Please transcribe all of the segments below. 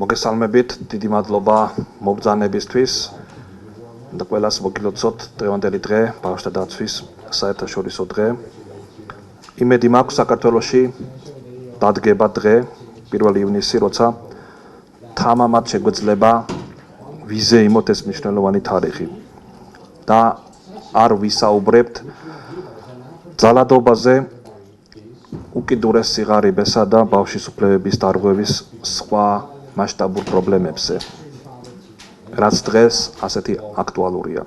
მოგესალმებით, დიდი მადლობა მობრძანებისთვის და ყველას მოგილოცოთ დღევანდელი დღე, ბავშვთა დაცვის საერთაშორისო დღე. იმედი მაქვს საქართველოში დადგება დღე 1 ივნისი, როცა თამამად შეგვეძლება ვიზეიმოთ ეს მნიშვნელოვანი თარიღი და არ ვისაუბრებთ ძალადობაზე, უკიდურეს სიღარიბესა და ბავშვის უფლებების დარღვევის სხვა მასშტაბურ პრობლემებზე, რაც დღეს ასეთი აქტუალურია.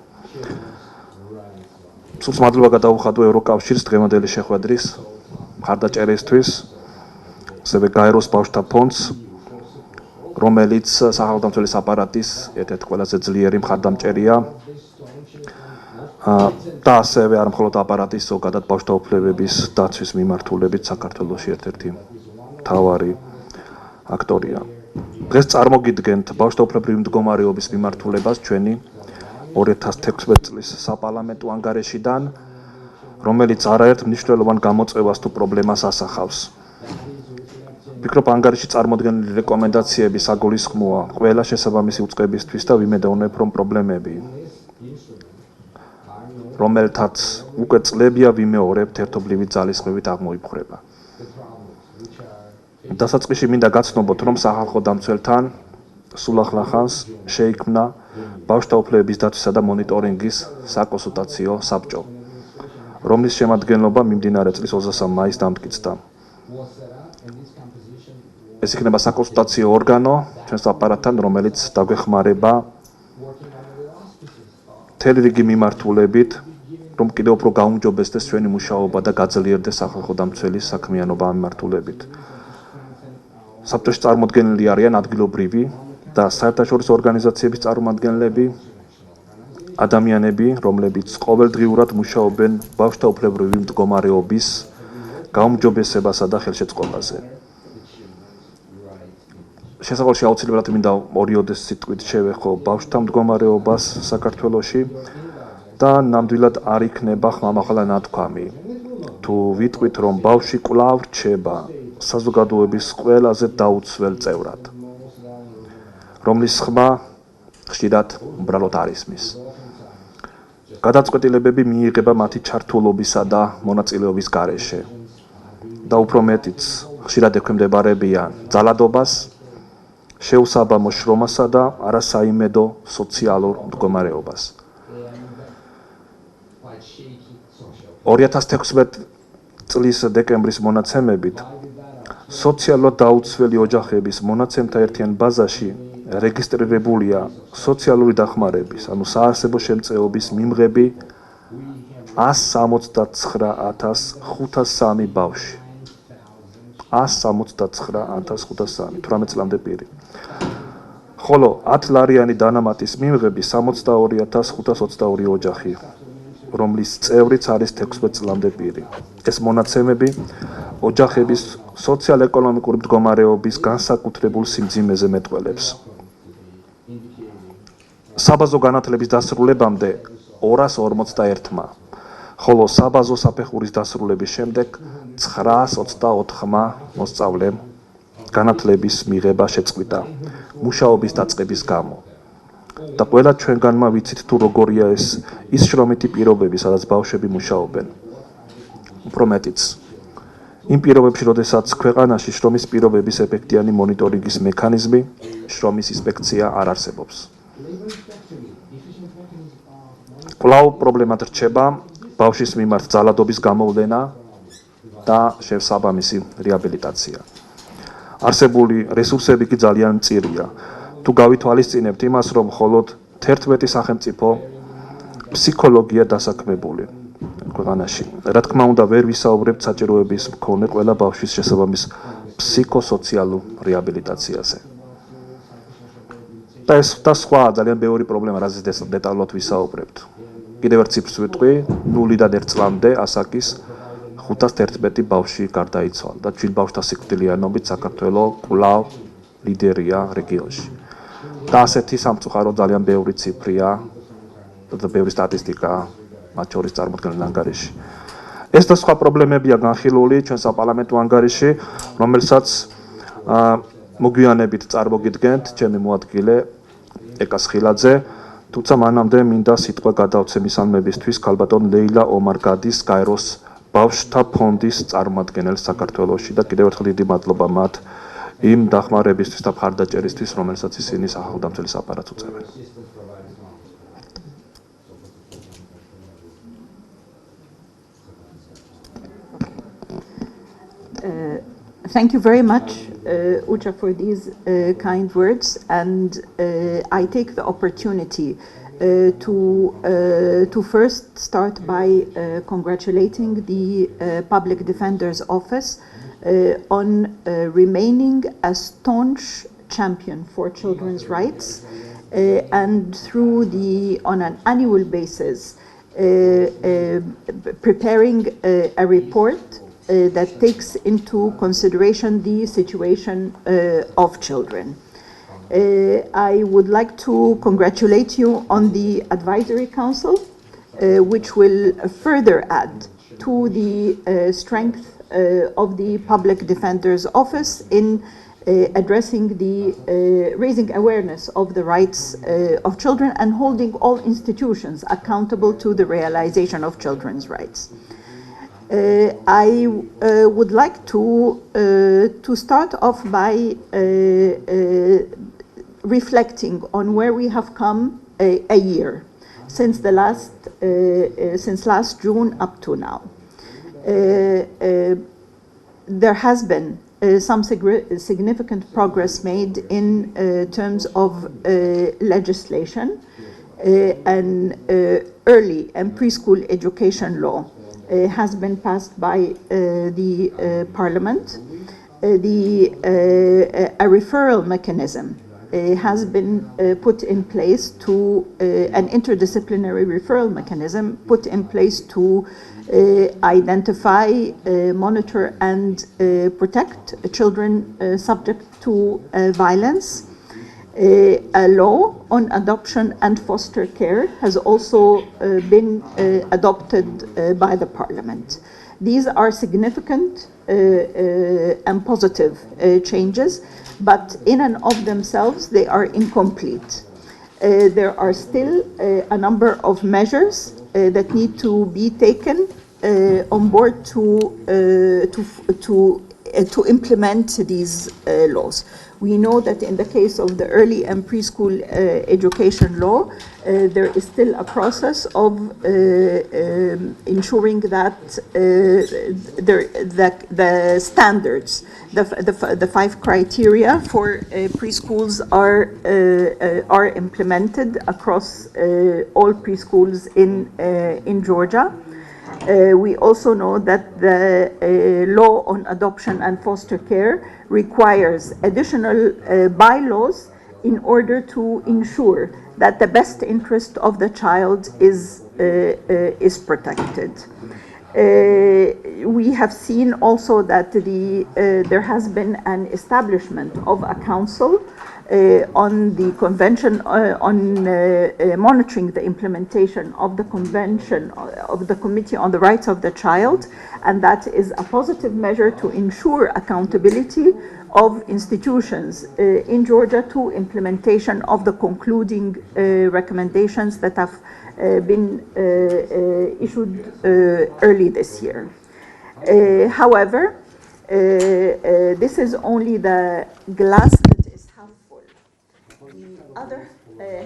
სულ მადლობა გადავუხადო ევროკავშირს დღევანდელი შეხვედრის მხარდაჭერისთვის, ასევე გაეროს ბავშვთა ფონდს, რომელიც სახელმწიფოს აპარატის ერთ-ერთი ყველაზე ძლიერი მხარდამჭერია და ასევე არ მხოლოდ აპარატის, ზოგადად ბავშვთა უფლებების დაცვის მიმართულებით საქართველოში ერთ-ერთი მთავარი აქტორია. დღეს წარმოგიდგენთ ბავშვთა უფლებრივი მდგომარეობის მიმართულებას ჩვენი 2016 წლის საპარლამენტო ანგარიშიდან, რომელიც არაერთ მნიშვნელოვან გამოწვევას თუ პრობლემას ასახავს. ვფიქრობ, ანგარიში წარმოდგენილი რეკომენდაციები საგულისხმოა ყველა შესაბამისი უწყებისთვის და ვიმედოვნებ, რომ პრობლემები, რომელთაც უკვე წლებია ვიმეორებთ, ერთობლივი ძალისხმევით აღმოიფხვრება. დასაწყისში მინდა გაცნობოთ, რომ სახალხო დამცველთან სულ ახლახანს შეიქმნა ბავშვთა უფლებების დაცვისა და მონიტორინგის საკონსულტაციო საბჭო, რომლის შემადგენლობა მიმდინარე წლის 23 მაისს დამტკიცდა. ეს იქნება საკონსულტაციო ორგანო ჩვენს აპარატთან, რომელიც დაგვეხმარება მთელი რიგი მიმართულებით, რომ კიდევ უფრო გაუმჯობესდეს ჩვენი მუშაობა და გაძლიერდეს სახალხო დამცველის საქმიანობა ამ მიმართულებით. საბჭოში წარმოდგენილი არიან ადგილობრივი და საერთაშორისო ორგანიზაციების წარმომადგენლები, ადამიანები, რომლებიც ყოველდღიურად მუშაობენ ბავშვთა უფლებრივი მდგომარეობის გაუმჯობესებასა და ხელშეწყობაზე. შესაძლოა აუცილებლად მინდა ორიოდეს სიტყვით შევეხო ბავშვთა მდგომარეობას საქართველოში და ნამდვილად არ იქნება ხმამაღლა ნათქვამი თუ ვიტყვით, რომ ბავშვი კვლავ რჩება საზოგადოების ყველაზე დაუცველ წევრად, რომლის ხმა ხშირად უბრალოდ არ ისმის. გადაწყვეტილებები მიიღება მათი ჩართულობისა და მონაწილეობის გარეშე და უფრო მეტიც ხშირად ექვემდებარებიან ძალადობას, შეუსაბამო შრომასა და არასაიმედო სოციალურ მდგომარეობას. 2016 წლის დეკემბრის მონაცემებით სოციალურად დაუცველი ოჯახების მონაცემთა ერთიან ბაზაში რეგისტრირებულია სოციალური დახმარების, ანუ საარსებო შემწეობის მიმღები 169,503 ბავშვი. 169,503, 18 წლამდე პირი. ხოლო 10 ლარიანი დანამატის მიმღები 62,522 ოჯახი, რომლის წევრიც არის 16 წლამდე პირი. ეს მონაცემები ოჯახების სოციალ-ეკონომიკური მდგომარეობის განსაკუთრებულ სიმძიმეზე მეტყველებს. საბაზო განათლების დასრულებამდე 241-მა, ხოლო საბაზო საფეხურის დასრულების შემდეგ 924-მა მოსწავლემ განათლების მიღება შეწყვიტა მუშაობის დაწყების გამო. და ყველა ჩვენგანმა ვიცით თუ როგორია ის შრომითი პირობები, სადაც ბავშვები მუშაობენ. უფრო მეტიც, იმ პირობებში, როდესაც ქვეყანაში შრომის პირობების ეფექტიანი მონიტორინგის მექანიზმი, შრომის ინსპექცია არ არსებობს. კვლავ პრობლემად რჩება ბავშვის მიმართ ძალადობის გამოვლენა და შესაბამისი რეაბილიტაცია. არსებული რესურსები კი ძალიან მწირია. თუ გავითვალისწინებთ იმას, რომ მხოლოდ 11 სახელმწიფო ფსიქოლოგია დასაქმებული ქვეყანაში, რა თქმა უნდა, ვერ ვისაუბრებთ საჭიროების მქონე ყველა ბავშვის შესაბამის ფსიქოსოციალურ რეაბილიტაციაზე. და ეს და სხვა ძალიან ბევრი პრობლემა, რაზეც დეტალურად ვისაუბრებთ. კიდევ ერთ ციფრს ვიტყვი, 0-დან 1 წლამდე ასაკის 511 ბავშვი გარდაიცვალა და ჩვიდ ბავშვთა სიკვდილიანობით საქართველო კვლავ ლიდერია რეგიონში. და ასეთი სამწუხარო ძალიან ბევრი ციფრია და ბევრი სტატისტიკაა მათ შორის წარმოდგენილ ანგარიში. ეს და სხვა პრობლემებია განხილული ჩვენ საპარლამენტო ანგარიში, რომელსაც მოგვიანებით წარმოგიდგენთ ჩემი მოადგილე ეკას ხილაძე, თუმცა მანამდე მინდა სიტყვა გადავცე მისამნებისთვის ქალბატონ ლეილა ომარგადის გაეროს ბავშვთა ფონდის წარმომადგენელს საქართველოში და კიდევ ერთხელ დიდი მადლობა მათ იმ დახმარებისთვის და მხარდაჭერისთვის, რომელსაც ისინი სახელმწიფოს აპარატს უწევენ. Thank you very much, Ucha, for these kind words, and I take the opportunity to first start by congratulating the Public Defender's Office on remaining a staunch champion for children's rights, and on an annual basis preparing a report that takes into consideration the situation of children. I would like to congratulate you on the Advisory Council, which will further add to the strength of the Public Defender's Office in addressing raising awareness of the rights of children and holding all institutions accountable to the realization of children's rights. I would like to start off by reflecting on where we have come a year since last June up to now. There has been some significant progress made in terms of legislation. An early and preschool education law has been passed by the Parliament. A referral mechanism has been put in place an interdisciplinary referral mechanism put in place to identify, monitor and protect children subject to violence. A law on adoption and foster care has also been adopted by the Parliament. These are significant and positive changes, but in and of themselves they are incomplete. There are still a number of measures that need to be taken on board to implement these laws. We know that in the case of the early and preschool education law, there is still a process of ensuring that the standards, the 5 criteria for preschools are implemented across all preschools in Georgia. We also know that the law on adoption and foster care requires additional bylaws in order to ensure that the best interest of the child is protected. We have seen also that there has been an establishment of a council on the convention on monitoring the implementation of the convention of the Committee on the Rights of the Child, and that is a positive measure to ensure accountability of institutions in Georgia to implementation of the concluding recommendations that have been issued early this year. However, this is only the glass that is half full. The other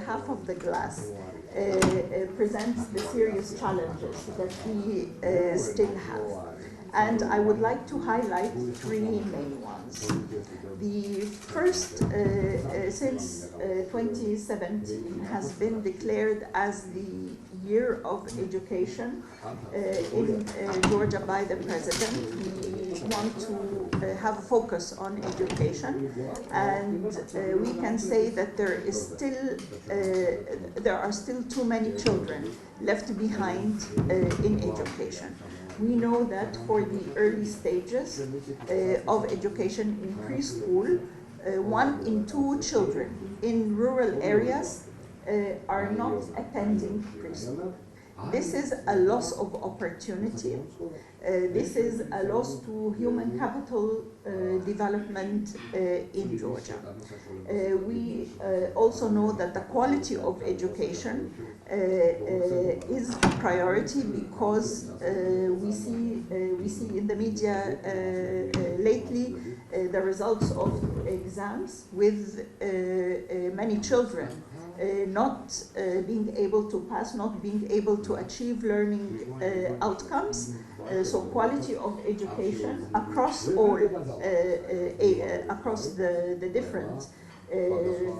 half of the glass presents the serious challenges that we still have. And I would like to highlight 3 main ones. The first, since 2017, has been declared as the Year of Education in Georgia by the President. We want to have a focus on education, and we can say that there are still too many children left behind in education. We know that for the early stages of education in preschool, 1 in 2 children in rural areas are not attending preschool. This is a loss of opportunity. This is a loss to human capital development in Georgia. We also know that the quality of education is a priority because we see in the media lately the results of exams with many children not being able to pass, not being able to achieve learning outcomes. So quality of education across all, across the different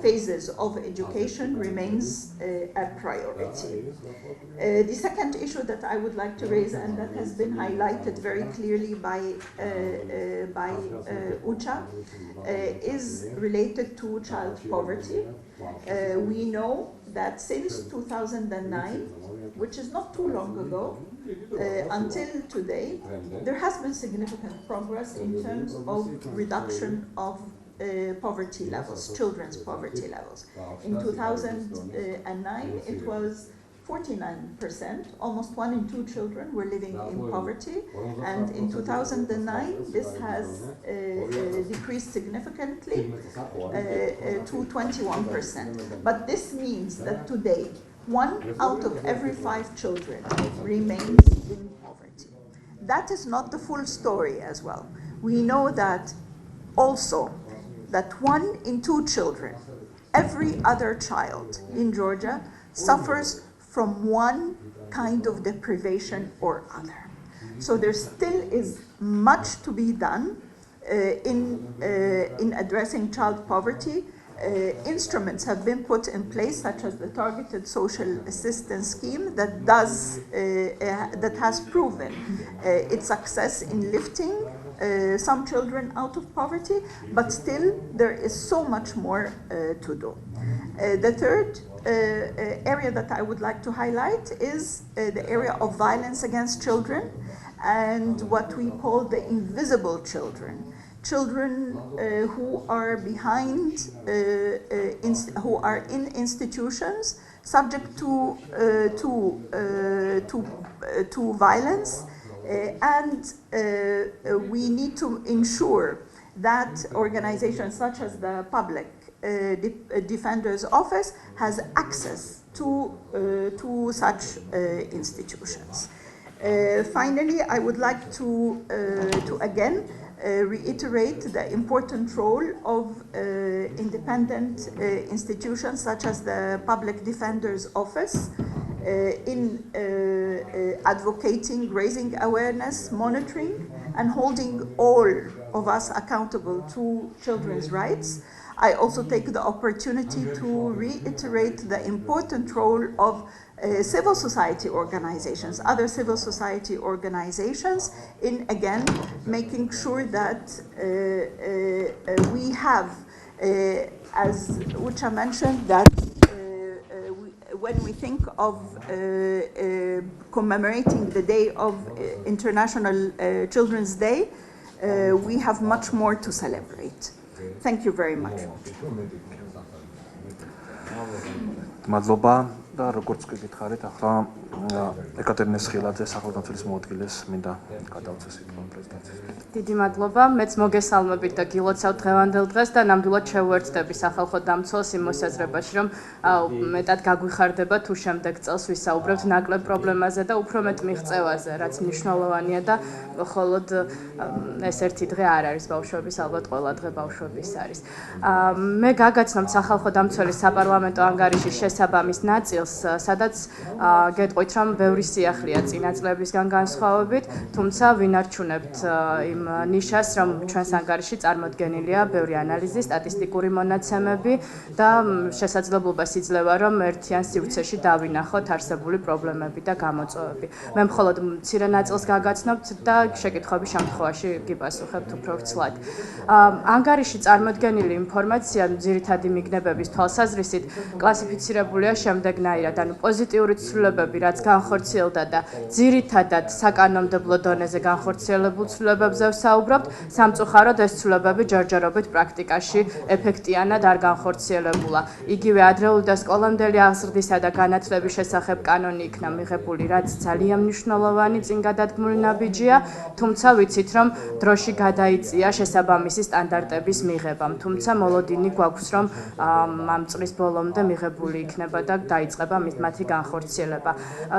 phases of education remains a priority. The second issue that I would like to raise, and that has been highlighted very clearly by Ucha, is related to child poverty. We know that since 2009, which is not too long ago, until today, there has been significant progress in terms of reduction of poverty levels, children's poverty levels. In 2009, it was 49%, almost 1 in 2 children were living in poverty, and in 2009 this has decreased significantly to 21%. But this means that today 1 out of every 5 children remains in poverty. That is not the full story as well. We know that also that 1 in 2 children, every other child in Georgia, suffers from one kind of deprivation or other. So there still is much to be done in addressing child poverty. Instruments have been put in place, such as the targeted social assistance scheme that has proven its success in lifting some children out of poverty, but still there is so much more to do. The third area that I would like to highlight is the area of violence against children and what we call the invisible children. Children who are behind, who are in institutions, subject to violence, and we need to ensure that organizations such as the Public Defender's Office has access to such institutions. Finally, I would like to again reiterate the important role of independent institutions such as the Public Defender's Office in advocating, raising awareness, monitoring, and holding all of us accountable to children's rights. I also take the opportunity to reiterate the important role of civil society organizations, other civil society organizations, in again making sure that we have, as Ucha mentioned, that when we think of commemorating the day of International Children's Day, we have much more to celebrate. Thank you very much. მადლობა და როგორც გითხარით, ახლა ეკატერინე სხილაძე სახელმწიფოს მოადგილეს მინდა გადავწეს იქ პრეზიდენტის. დიდი მადლობა. მეც მოგესალმებით და გილოცავ დღევანდელ დღეს და ნამდვილად შევუერთდები სახალხო დამცველს იმ მოსაზრებაში, რომ მეტად გაგვიხარდება თუ შემდეგ წელს ვისაუბრებთ ნაკლებ პრობლემაზე და უფრო მეტ მიღწევაზე, რაც მნიშვნელოვანია და მხოლოდ ეს ერთი დღე არ არის ბავშვების, ალბათ ყველა დღე ბავშვების არის. მე გაგაცნობთ სახალხო დამცველის საპარლამენტო ანგარიშის შესაბამის ნაწილს, სადაც გეტყვით, რომ ბევრი სიახლეა წინა წლებისგან განსხვავებით, თუმცა ვინარჩუნებთ იმ ნიშას, რომ ჩვენს ანგარიში წარმოდგენილია ბევრი ანალიზი, სტატისტიკური მონაცემები და შესაძლებლობას იძლევა, რომ ერთიან სივრცეში დავინახოთ არსებული პრობლემები და გამოწვევები. მე მხოლოდ მცირე ნაწილს გაგაცნობთ და შეკითხვების შემთხვევაში გიპასუხებთ უფრო ვრცლად. ანგარიში წარმოდგენილი ინფორმაცია ძირითადი მიგნებების თვალსაზრისით კლასიფიცირებულია შემდეგნაირად. სხვანაირად, ანუ პოზიტიური ცვლილებები, რაც განხორციელდა და ძირითადად საკანონმდებლო დონეზე განხორციელებულ ცვლილებებზე ვსაუბრობთ, სამწუხაროდ ეს ცვლილებები ჯერჯერობით პრაქტიკაში ეფექტიანად არ განხორციელებულა. იგივე ადრეული და სკოლამდელი აღზრდისა და განათლების შესახებ კანონი იქნა მიღებული, რაც ძალიან მნიშვნელოვანი წინგადადგმული ნაბიჯია, თუმცა ვიცით, რომ დროში გადაიწია შესაბამისი სტანდარტების მიღებამ. თუმცა მოლოდინი გვაქვს, რომ ამ წლის ბოლომდე მიღებული იქნება და დაიწყება მათი განხორციელება.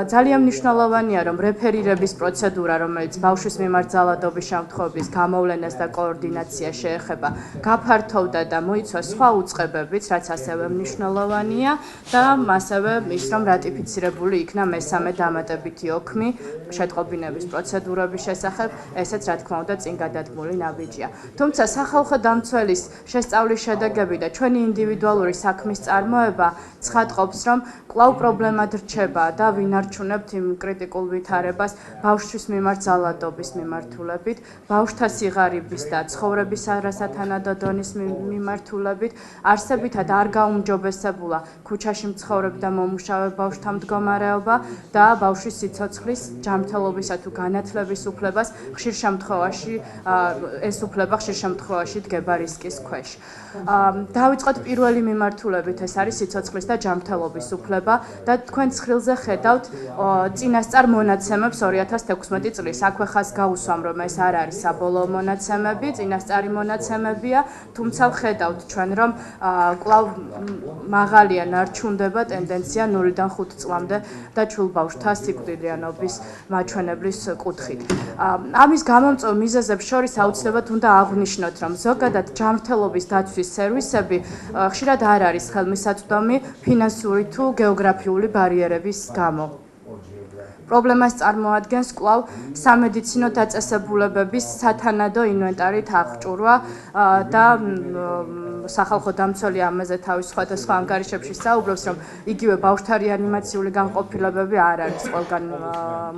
ძალიან მნიშვნელოვანია, რომ რეფერირების პროცედურა, რომელიც ბავშვის მიმართ ძალადობის შემთხვევების გამოვლენას და კოორდინაციას შეეხება, გაფართოვდა და მოიცვა სხვა უწყებებიც, რაც ასევე მნიშვნელოვანია და ასევე ის, რომ რატიფიცირებული იქნა მესამე დამატებითი ოქმი შეტყობინების პროცედურების შესახებ, ესეც რა თქმა უნდა წინგადადგმული ნაბიჯია. თუმცა სახალხო დამცველის შესწავლის შედეგები და ჩვენი ინდივიდუალური საქმის წარმოება ცხადყოფს, რომ კვლავ პრობლემად რჩება და ვინარჩუნებთ იმ კრიტიკულ ვითარებას ბავშვის მიმართ ძალადობის მიმართულებით, ბავშვთა სიღარიბის და ცხოვრების არასათანადო დონის მიმართულებით, არსებითად არ გაუმჯობესებულა ქუჩაში მცხოვრებ და მომუშავე ბავშვთა მდგომარეობა და ბავშვის სიცოცხლის, ჯანმრთელობისა თუ განათლების უფლებას ხშირ შემთხვევაში ეს უფლება ხშირ შემთხვევაში დგება რისკის ქვეშ. დავიწყოთ პირველი მიმართულებით, ეს არის სიცოცხლის და ჯანმრთელობის უფლება და თქვენ ცხრილზე ხედავთ წინასწარ მონაცემებს 2016 წლის. აქვე ხაზს გაუსვამ, რომ ეს არ არის საბოლოო მონაცემები, წინასწარი მონაცემებია, თუმცა ხედავთ ჩვენ, რომ კვლავ მაღალია ნარჩუნდება ტენდენცია 0-დან 5 წლამდე და ჩულ ბავშვთა სიკვდილიანობის მაჩვენებლის კუთხით. ამის გამომწვევ მიზეზებს შორის აუცილებლად უნდა აღვნიშნოთ, რომ ზოგადად ჯანმრთელობის დაცვის სერვისები ხშირად არ არის ხელმისაწვდომი ფინანსური თუ გეოგრაფიული ბარიერების გამო. პრობლემას წარმოადგენს კვლავ სამედიცინო დაწესებულებების სათანადო ინვენტარით აღჭურვა და სახალხო დამცველი ამაზე თავის სხვადასხვა ანგარიშებში საუბრობს, რომ იგივე ბავშვთა რეანიმაციული განყოფილებები არ არის ყველგან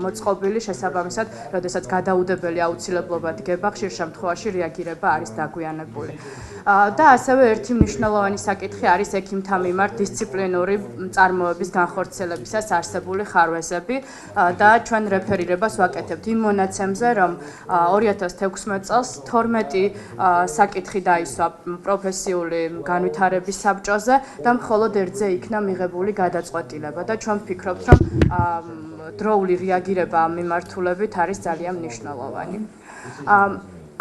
მოწყობილი, შესაბამისად, როდესაც გადაუდებელი აუცილებლობა დგება, ხშირ შემთხვევაში რეაგირება არის დაგვიანებული. და ასევე ერთი მნიშვნელოვანი საკითხი არის ექიმთა მიმართ დისციპლინური წარმოების განხორციელებისას არსებული ხარვეზები და ჩვენ რეფერირებას ვაკეთებთ იმ მონაცემზე, რომ 2016 წელს 12 საკითხი დაისვა პროფესიული განვითარების საბჭოზე და მხოლოდ ერთზე იქნა მიღებული გადაწყვეტილება და ჩვენ ვფიქრობთ, რომ დროული რეაგირება ამ მიმართულებით არის ძალიან მნიშვნელოვანი.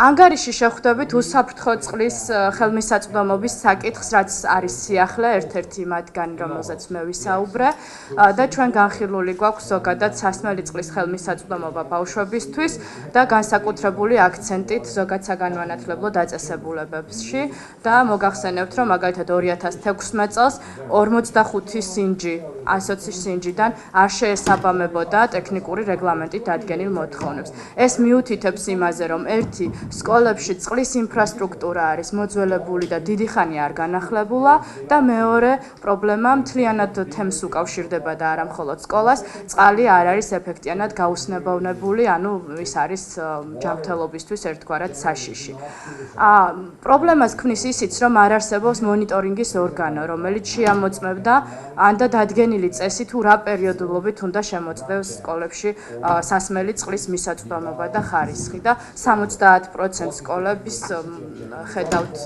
ანგარიში შეხვდებით უსაფრთხო წყლის ხელმისაწვდომობის საკითხს, რაც არის სიახლე ერთ-ერთი მათგანი, რომელზეც მე ვისაუბრე და ჩვენ განხილული გვაქვს ზოგადად სასმელი წყლის ხელმისაწვდომობა ბავშვებისთვის და განსაკუთრებული აქცენტით ზოგად საგანმანათლებლო დაწესებულებებში და მოგახსენებთ, რომ მაგალითად 2016 წელს 45 სინჯი, 120 სინჯიდან არ შეესაბამებოდა ტექნიკური რეგლამენტით დადგენილ მოთხოვნებს. ეს მიუთითებს იმაზე, რომ ერთი სკოლებში წყლის ინფრასტრუქტურა არის მოძველებული და დიდი ხანი არ განახლებულა და მეორე პრობლემა მთლიანად თემს უკავშირდება და არა მხოლოდ სკოლას, წყალი არ არის ეფექტიანად გაუსნებოვნებული, ანუ ის არის ჯანმრთელობისთვის ერთგვარად საშიში. პრობლემას ქმნის ისიც, რომ არ არსებობს მონიტორინგის ორგანო, რომელიც შეამოწმებდა ან და დადგენილი წესი თუ რა პერიოდულობით უნდა შემოწმდეს სკოლებში სასმელი წყლის მისაწვდომობა და ხარისხი და 70% სკოლების ხედავთ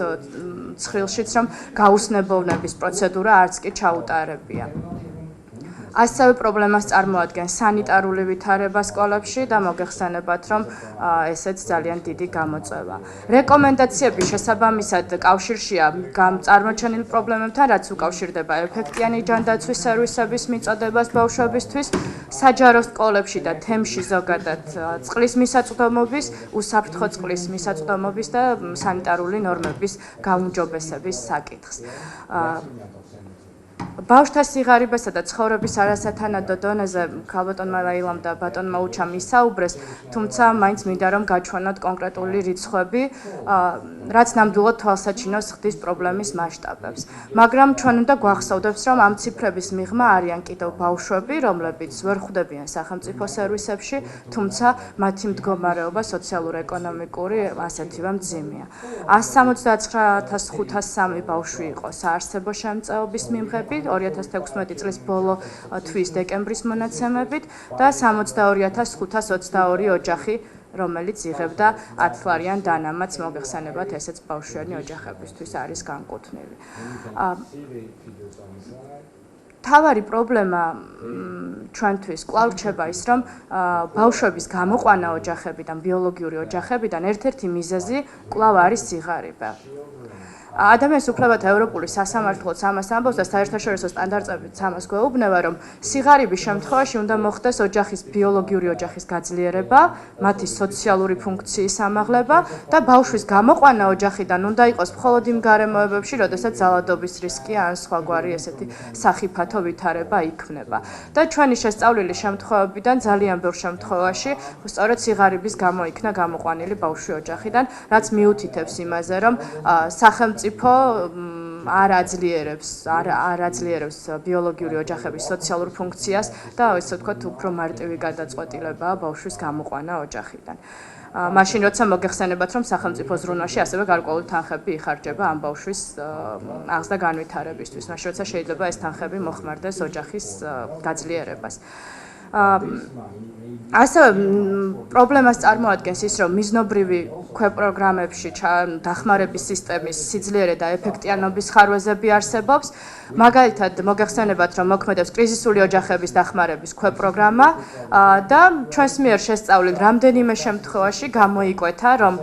ცხრილშიც, რომ გაუსნებოვნების პროცედურა არც კი ჩაუტარებია. ასევე პრობლემას წარმოადგენს სანიტარული ვითარება სკოლებში და მოგეხსენებათ, რომ ესეც ძალიან დიდი გამოწვევა. რეკომენდაციების შესაბამისად კავშირშია წარმოჩენილ პრობლემებთან, რაც უკავშირდება ეფექტიანი ჯანდაცვის სერვისების მიწოდებას ბავშვებისთვის, საჯარო სკოლებში და თემში ზოგადად წყლის მისაწვდომობის, უსაფრთხო წყლის მისაწვდომობის და სანიტარული ნორმების გაუმჯობესების საკითხს. ბავშვთა სიღარიბესა და ცხოვრების არასათანადო დონეზე ქალბატონმა ლაილამ და ბატონმა უჩამ ისაუბრეს, თუმცა მაინც მინდა რომ გაჩვენოთ კონკრეტული რიცხვები, რაც ნამდვილად თვალსაჩინოს ხდის პრობლემის მასშტაბებს. მაგრამ ჩვენ უნდა გვახსოვდეს, რომ ამ ციფრების მიღმა არიან კიდევ ბავშვები, რომლებიც ვერ ხვდებიან სახელმწიფო სერვისებში, თუმცა მათი მდგომარეობა სოციალურ-ეკონომიკური ასეთივე მძიმეა. 179,503 ბავშვი იყო საარსებო შემწეობის მიმღები 2016 წლის ბოლო თვის დეკემბრის მონაცემებით და 62,522 ოჯახი, რომელიც იღებდა 10 ლარიან დანამატს, მოგეხსენებათ, ესეც ბავშვიანი ოჯახებისთვის არის განკუთვნილი. თავარი პრობლემა ჩვენთვის კვლავ რჩება ის, რომ ბავშვების გამოყვანა ოჯახებიდან, ბიოლოგიური ოჯახებიდან ერთ-ერთი მიზეზი კვლავ არის სიღარიბე. ადამიანის უფლებათა ევროპული სასამართლოც ამას ამბობს და საერთაშორისო სტანდარტებიც ამას გვეუბნება, რომ სიღარიბის შემთხვევაში უნდა მოხდეს ოჯახის ბიოლოგიური ოჯახის გაძლიერება, მათი სოციალური ფუნქციის ამაღლება და ბავშვის გამოყვანა ოჯახიდან უნდა იყოს მხოლოდ იმ გარემოებებში, როდესაც ძალადობის რისკი ან სხვაგვარი ესეთი სახიფათო ვითარება იქმნება. და ჩვენი შესწავლილი შემთხვევებიდან ძალიან ბევრ შემთხვევაში სწორედ სიღარიბის გამო იქნა გამოყვანილი ბავშვი ოჯახიდან, რაც მიუთითებს იმაზე, რომ სახელმწიფო არ აძლიერებს ბიოლოგიური ოჯახების სოციალურ ფუნქციას და ესე ვთქვათ, უფრო მარტივი გადაწყვეტილებაა ბავშვის გამოყვანა ოჯახიდან. მაშინ როცა მოგეხსენებათ, რომ სახელმწიფო ზრუნვაში ასევე გარკვეული თანხები იხარჯება ამ ბავშვის აღზრდა განვითარებისთვის, მაშინ როცა შეიძლება ეს თანხები მოხმარდეს ოჯახის გაძლიერებას. ასევე პრობლემას წარმოადგენს ის, რომ მიზნობრივი ქვეპროგრამებში დახმარების სისტემის სიძლიერე და ეფექტიანობის ხარვეზები არსებობს. მაგალითად, მოგეხსენებათ, რომ მოქმედებს კრიზისული ოჯახების დახმარების ქვეპროგრამა და ჩვენს მიერ შესწავლილ რამდენიმე შემთხვევაში გამოიკვეთა, რომ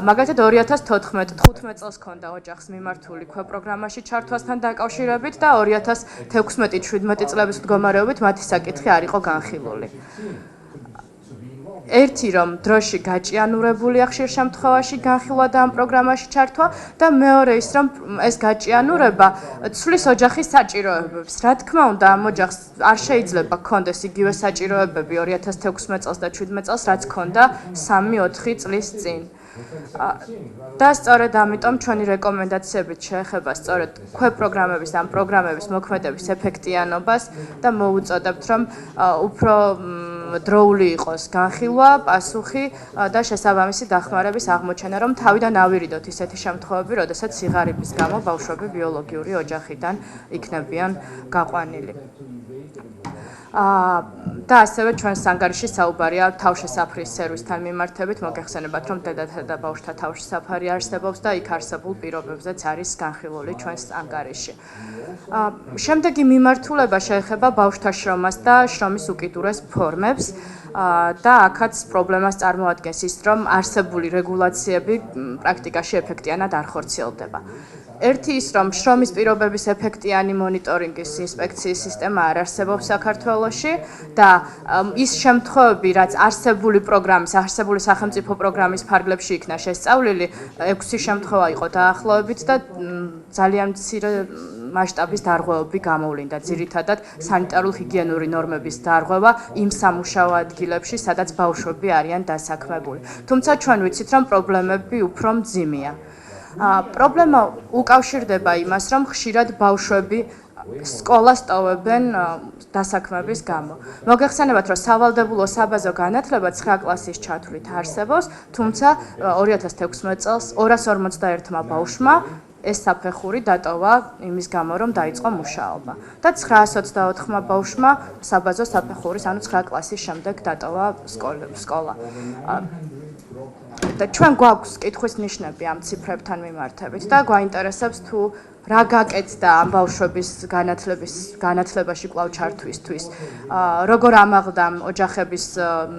მაგალითად 2014-15 წელს ჰქონდა ოჯახს მიმართული ქვეპროგრამაში ჩართვასთან დაკავშირებით და 2016-17 წლების მდგომარეობით მათი საკითხი არ იყო განხილული. ერთი რომ დროში გაჭიანურებულია ხშირ შემთხვევაში განხილვა და ამ პროგრამაში ჩართვა და მეორე ის რომ ეს გაჭიანურება ცვლის ოჯახის საჭიროებებს. რა თქმა უნდა, ამ ოჯახს არ შეიძლება ჰქონდეს იგივე საჭიროებები 2016 წელს და 17 წელს, რაც ჰქონდა 3-4 წლის წინ. და სწორედ ამიტომ ჩვენი რეკომენდაციებით შეეხება სწორედ ქვეპროგრამების ან პროგრამების მოქმედების ეფექტიანობას და მოუწოდებთ, რომ უფრო დროული იყოს განხილვა, პასუხი და შესაბამისი დახმარების აღმოჩენა, რომ თავიდან ავირიდოთ ისეთი შემთხვევები, როდესაც სიღარიბის გამო ბავშვები ბიოლოგიური ოჯახიდან იქნებიან გაყვანილი. და ასევე ჩვენს ანგარიში საუბარია თავშესაფრის სერვისთან მიმართებით, მოგეხსენებათ, რომ დედათა და ბავშვთა თავშესაფარი არსებობს და იქ არსებულ პირობებზეც არის განხილული ჩვენს ანგარიში. შემდეგი მიმართულება შეეხება ბავშვთა შრომას და შრომის უკიდურეს ფორმებს. და აქაც პრობლემას წარმოადგენს ის, რომ არსებული რეგულაციები პრაქტიკაში ეფექტიანად არ ხორციელდება. ერთი ის, რომ შრომის პირობების ეფექტიანი მონიტორინგის ინსპექციის სისტემა არ არსებობს საქართველოში და ის შემთხვევები, რაც არსებული პროგრამის, არსებული სახელმწიფო პროგრამის ფარგლებში იქნა შესწავლილი, 6 შემთხვევა იყო დაახლოებით და ძალიან მცირე მასშტაბის დარღვევები გამოვლინდა, ძირითადად სანიტარულ-ჰიგიენური ნორმების დარღვევა იმ სამუშაო ადგილებში, სადაც ბავშვები არიან დასაქმებული. თუმცა ჩვენ ვიცით, რომ პრობლემები უფრო მძიმეა. პრობლემა უკავშირდება იმას, რომ ხშირად ბავშვები სკოლას ტოვებენ დასაქმების გამო. მოგეხსენებათ, რომ სავალდებულო საბაზო განათლება 9 კლასის ჩათვლით არსებობს, თუმცა 2016 წელს 251-მა ბავშვმა ეს საფეხური დატოვა იმის გამო, რომ დაიწყო მუშაობა. და 924-მა ბავშვმა საბაზო საფეხურის, ანუ 9 კლასის შემდეგ დატოვა სკოლა. და ჩვენ გვაქვს კითხვის ნიშნები ამ ციფრებთან მიმართებით და გვაინტერესებს თუ რა გაკეთდა ამ ბავშვების განათლებაში კვლავ ჩართვისთვის, როგორ ამაღლდა ოჯახების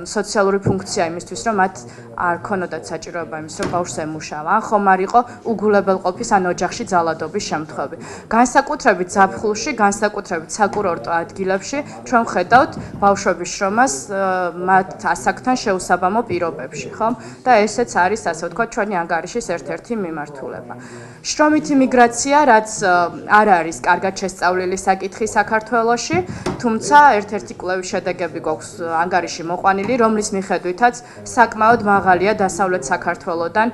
სოციალური ფუნქცია იმისთვის, რომ მათ არ ქონოდათ საჭიროება იმის, რომ ბავშვს ემუშავა, ან ხომ არ იყო უგულებელყოფის ან ოჯახში ძალადობის შემთხვევები. განსაკუთრებით ზაფხულში, განსაკუთრებით საკურორტო ადგილებში ჩვენ ხედავთ ბავშვების შრომას მათ ასაკთან შეუსაბამო პირობებში, ხომ? და ესეც არის, ასე ვთქვათ, ჩვენი ანგარიშის ერთ-ერთი მიმართულება. შრომითი მიგრაცია, რაც არ არის კარგად შესწავლილი საკითხი საქართველოში, თუმცა ერთ-ერთი კვლევის შედეგები გვაქვს ანგარიში მოყვანილი, რომლის მიხედვითაც საკმაოდ მაღალია დასავლეთ საქართველოდან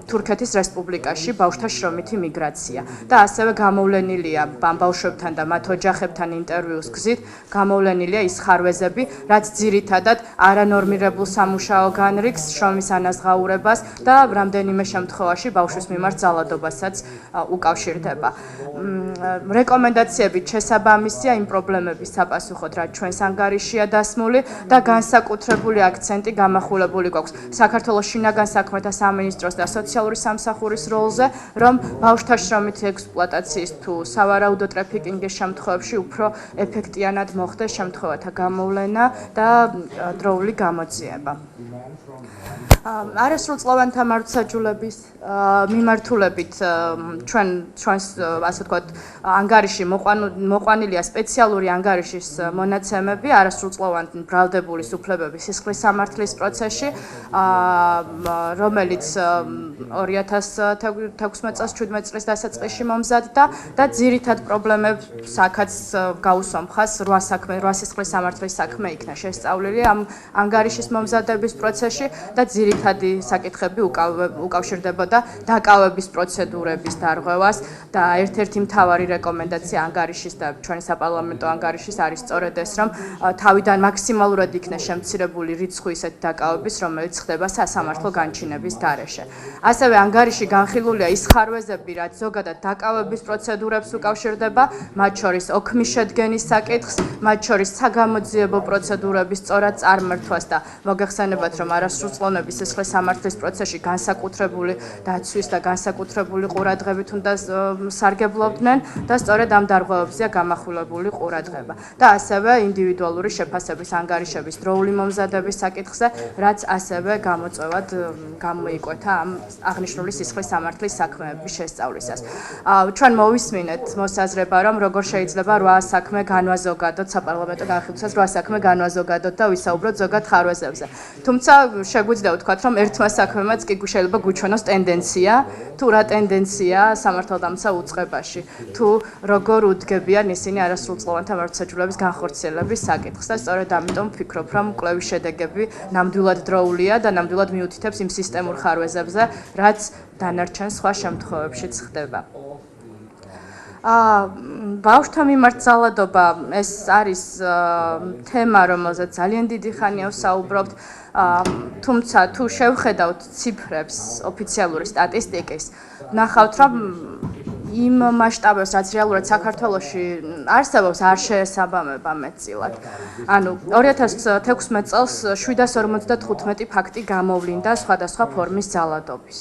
თურქეთის რესპუბლიკაში ბავშვთა შრომითი მიგრაცია. და ასევე გამოვლენილია ამ ბავშვებთან და მათ ოჯახებთან ინტერვიუს გზით, გამოვლენილია ის ხარვეზები, რაც ძირითადად არანორმირებულ სამუშაო განრიგს, შრომის ან განაზღაურებას და რამდენიმე შემთხვევაში ბავშვის მიმართ ძალადობასაც უკავშირდება. რეკომენდაციებით შესაბამისია იმ პრობლემების საპასუხოდ, რაც ჩვენს ანგარიშია დასმული და განსაკუთრებული აქცენტი გამახვილებული გვაქვს საქართველოს შინაგან საქმეთა სამინისტროს და სოციალური სამსახურის როლზე, რომ ბავშვთა შრომითი ექსპლუატაციის თუ სავარაუდო ტრაფიკინგის შემთხვევებში უფრო ეფექტიანად მოხდეს შემთხვევათა გამოვლენა და დროული გამოძიება. არასრულწლოვანთა მართლმსაჯულების მიმართულებით ჩვენს ასე ვთქვათ ანგარიში მოყვანილია სპეციალური ანგარიშის მონაცემები არასრულწლოვანი ბრალდებული უფლებების სისხლის სამართლის პროცესში, რომელიც 2016 წელს 17 წლის დასაწყისში მომზადდა და ძირითად პრობლემებს აქაც გაუსვამხას 8 სისხლის სამართლის საქმე იქნა შესწავლილი ამ ანგარიშის მომზადების პროცესში და ძირითადი საკითხები უკავშირდებოდა დაკავების პროცედურების დარღვევას და ერთ-ერთი მთავარი რეკომენდაცია ანგარიშის და ჩვენი საპარლამენტო ანგარიშის არის სწორედ ეს, რომ თავიდან მაქსიმალურად იქნა შემცირებული რიცხვი ისეთი დაკავების, რომელიც ხდება სასამართლო განჩინების გარეშე. ასევე ანგარიში განხილულია ის ხარვეზები, რაც ზოგადად დაკავების პროცედურებს უკავშირდება, მათ შორის ოქმის შედგენის საკითხს, მათ შორის საგამოძიებო პროცედურების სწორად წარმართვას და მოგეხსენებათ, რომ არასრულწლოვნების სისხლის სამართლის პროცესში განსაკუთრებული დაცვის და განსაკუთრებული ყურადღებით უნდა სარგებლობდნენ და სწორედ ამ დარღვევებზეა გამახვილებული ყურადღება. და ასევე ინდივიდუალური შეფასების ანგარიშების დროული მომზადების საკითხზე, რაც ასევე გამოწვევად გამოიკვეთა ამ აღნიშნული სისხლის სამართლის საქმეების შესწავლისას. ჩვენ მოვისმინეთ მოსაზრება, რომ როგორ შეიძლება 8 საქმე განვაზოგადოთ საპარლამენტო განხილვისას 8 საქმე განვაზოგადოთ და ვისაუბროთ ზოგად ხარვეზებზე. თუმცა შეგვიძლია ვთქვათ, რომ ერთმა საქმემაც კი შეიძლება გვიჩვენოს ტენდენცია, თუ რა ტენდენციაა სამართალდამცა უწყებაში, თუ როგორ უდგებიან ისინი არასრულწლოვანთა მართლმსაჯულების განხორციელების საკითხს და სწორედ ამიტომ ვფიქრობ, რომ კვლევის შედეგები ნამდვილად დროულია და ნამდვილად მიუთითებს იმ სისტემურ ხარვეზებზე, რაც დანარჩენ სხვა შემთხვევებშიც ხდება. ბავშვთა მიმართ ძალადობა ეს არის თემა, რომელზეც ძალიან დიდი ხანია ვსაუბრობთ, თუმცა თუ შევხედავთ ციფრებს ოფიციალური სტატისტიკის, ნახავთ, რომ იმ მასშტაბებს, რაც რეალურად საქართველოში არსებობს, არ შეესაბამება მეტწილად. ანუ 2016 წელს 755 ფაქტი გამოვლინდა სხვადასხვა ფორმის ძალადობის.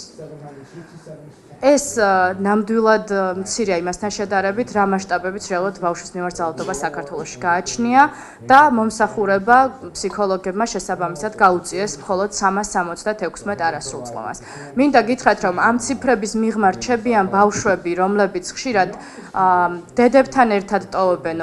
ეს ნამდვილად მცირეა იმასთან შედარებით, რა მასშტაბებით რეალურად ბავშვის მიმართ ძალადობა საქართველოში გააჩნია და მომსახურება ფსიქოლოგებმა შესაბამისად გაუწიეს მხოლოდ 376 არასრულწლოვანს. მინდა გითხრათ, რომ ამ ციფრების მიღმა რჩებიან ბავშვები, რომლებიც ხშირად დედებთან ერთად ტოვებენ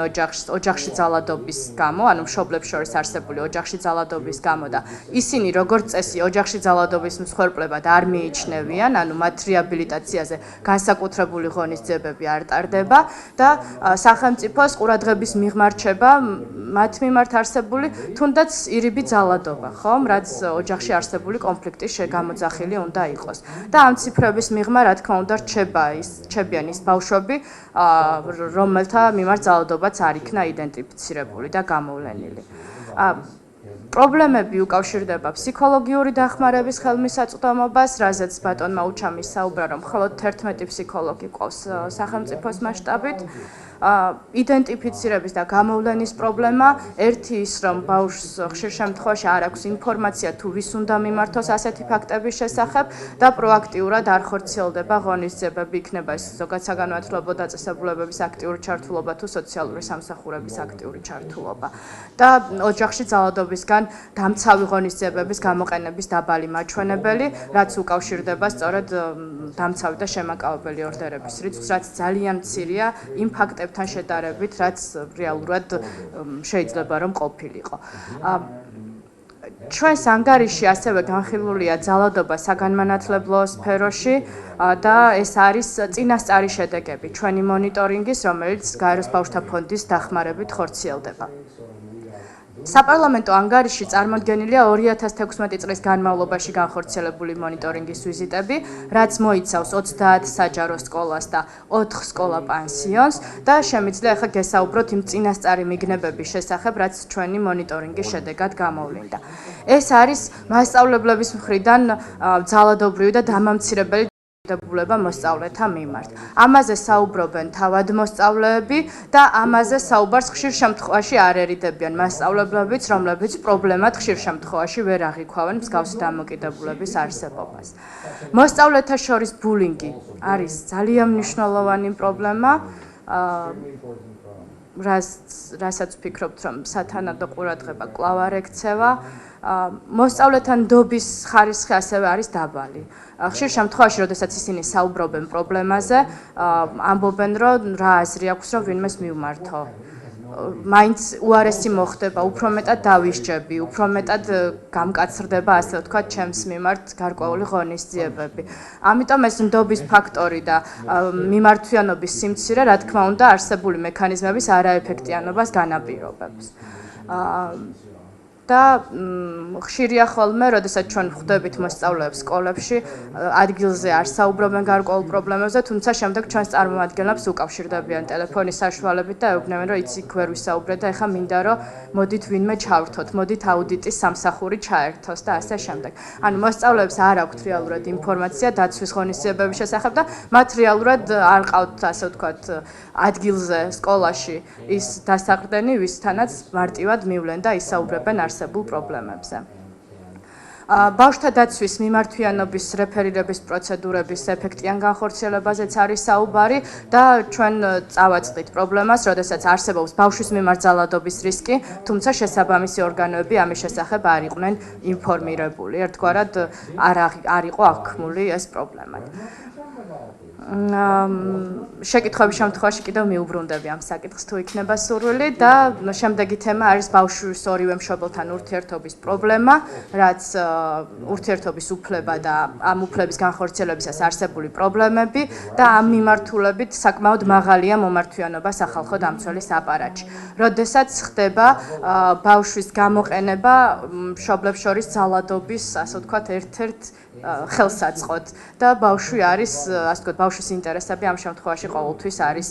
ოჯახში ძალადობის გამო, ანუ მშობლებს შორის არსებული ოჯახში ძალადობის გამო და ისინი როგორც წესი ოჯახში ძალადობის მსხვერპლებად არ მიიჩნევიან, ანუ მათ რეაბილიტაცია განსაკუთრებული ღონისძიებები არ ტარდება და სახელმწიფოს ყურადღების მიღმა რჩება მათ მიმართ არსებული თუნდაც ირიბი ძალადობა, ხომ, რაც ოჯახში არსებული კონფლიქტის შეგამოძახილი უნდა იყოს. და ამ ციფრების მიღმა, რა თქმა უნდა, რჩებიან ის ბავშვები, რომელთა მიმართ ძალადობაც არ იქნა იდენტიფიცირებული და გამოვლენილი. პრობლემები უკავშირდება ფსიქოლოგიური დახმარების ხელმისაწვდომობას, რაზეც ბატონმა უჩამის საუბრა, რომ მხოლოდ 11 ფსიქოლოგი ყავს სახელმწიფოს მასშტაბით. იდენტიფიცირების და გამოვლენის პრობლემა, ერთი ის, რომ ბავშვს ხშირ შემთხვევაში არ აქვს ინფორმაცია, თუ ვის უნდა მიმართოს ასეთი ფაქტების შესახებ და პროაქტიურად არ ხორციელდება ღონისძიებები, იქნება ეს ზოგად საგანმანათლებლო დაწესებულებების აქტიური ჩართულობა თუ სოციალური სამსახურების აქტიური ჩართულობა. და ოჯახში ძალადობისგან დამცავი ღონისძიებების გამოყენების დაბალი მაჩვენებელი, რაც უკავშირდება სწორედ დამცავი და შემაკავებელი ორდერების რიცხვს, რაც ძალიან მცირეა იმ ფაქტებთან შედარებით, რაც რეალურად შეიძლება რომ ყოფილიყო. ჩვენს ანგარიში ასევე განხილულია ძალადობა საგანმანათლებლო სფეროში და ეს არის წინასწარი შედეგები ჩვენი მონიტორინგის, რომელიც გაეროს ბავშვთა ფონდის დახმარებით ხორციელდება. საპარლამენტო ანგარიში წარმოდგენილია 2016 წლის განმავლობაში განხორციელებული მონიტორინგის ვიზიტები, რაც მოიცავს 30 საჯარო სკოლას და 4 სკოლა პანსიონს და შემიძლია ახლა გესაუბროთ იმ წინასწარი მიგნებების შესახებ, რაც ჩვენი მონიტორინგის შედეგად გამოვლინდა. ეს არის მასწავლებლების მხრიდან ძალადობრივი და დამამცირებელი დებულება მოსწავლეთა მიმართ. ამაზე საუბრობენ თავად მოსწავლეები და ამაზე საუბარს ხშირ შემთხვევაში არ ერიდებიან მასწავლებლებიც, რომლებიც პრობლემად ხშირ შემთხვევაში ვერ აღიქვავენ მსგავსი დამოკიდებულების არსებობას. მოსწავლეთა შორის ბულინგი არის ძალიან მნიშვნელოვანი პრობლემა, რასაც ვფიქრობთ, რომ სათანადო ყურადღება კვლავ არ ექცევა. მოსწავლეთა ნდობის ხარისხი ასევე არის დაბალი. ხშირ შემთხვევაში, როდესაც ისინი საუბრობენ პრობლემაზე, ამბობენ, რომ რა აზრი აქვს, რომ ვინმეს მივმართო. მაინც უარესი მოხდება, უფრო მეტად დავისჯები, უფრო მეტად გამკაცრდება, ასე ვთქვათ, ჩემს მიმართ გარკვეული ღონისძიებები. ამიტომ ეს ნდობის ფაქტორი და მიმართვიანობის სიმცირე, რა თქმა უნდა, არსებული მექანიზმების არაეფექტიანობას განაპირობებს. და ხშირია ხოლმე, როდესაც ჩვენ ვხვდებით მოსწავლეებს სკოლებში, ადგილზე არ საუბრობენ გარკვეულ პრობლემებზე, თუმცა შემდეგ ჩვენს წარმომადგენლებს უკავშირდებიან ტელეფონის საშუალებით და ეუბნებიან, რომ იცი გვერ ვისაუბრეთ და ეხლა მინდა რომ მოდით ვინმე ჩავრთოთ, მოდით აუდიტის სამსახური ჩაერთოს და ასე შემდეგ. ანუ მოსწავლეებს არ აქვთ რეალურად ინფორმაცია დაცვის ღონისძიებების შესახებ და მათ რეალურად არ ყავთ, ასე ვთქვათ, ადგილზე სკოლაში ის დასაყრდენი, ვისთანაც მარტივად მივლენ და ისაუბრებენ არსებულ პრობლემებზე. ბავშვთა დაცვის მიმართვიანობის რეფერირების პროცედურების ეფექტიან განხორციელებაზეც არის საუბარი და ჩვენ წავაწყდით პრობლემას, როდესაც არსებობს ბავშვის მიმართ ძალადობის რისკი, თუმცა შესაბამისი ორგანოები ამის შესახებ არ იყვნენ ინფორმირებული. ერთგვარად არ იყო აღქმული ეს პრობლემა. შეკითხვების შემთხვევაში კიდევ მიუბრუნდები ამ საკითხს თუ იქნება სურვილი და შემდეგი თემა არის ბავშვის ორივე მშობელთან ურთიერთობის პრობლემა, რაც ურთიერთობის უფლება და ამ უფლების განხორციელებისას არსებული პრობლემები და ამ მიმართულებით საკმაოდ მაღალია მომართვიანობა სახალხო დამცველის აპარატში. როდესაც ხდება ბავშვის გამოყენება მშობლებს შორის ძალადობის, ასე ვთქვათ, ერთ-ერთ ხელსაწყოდ და ბავშვი არის, ასე ვთქვათ, ბავშვის ინტერესები ამ შემთხვევაში ყოველთვის არის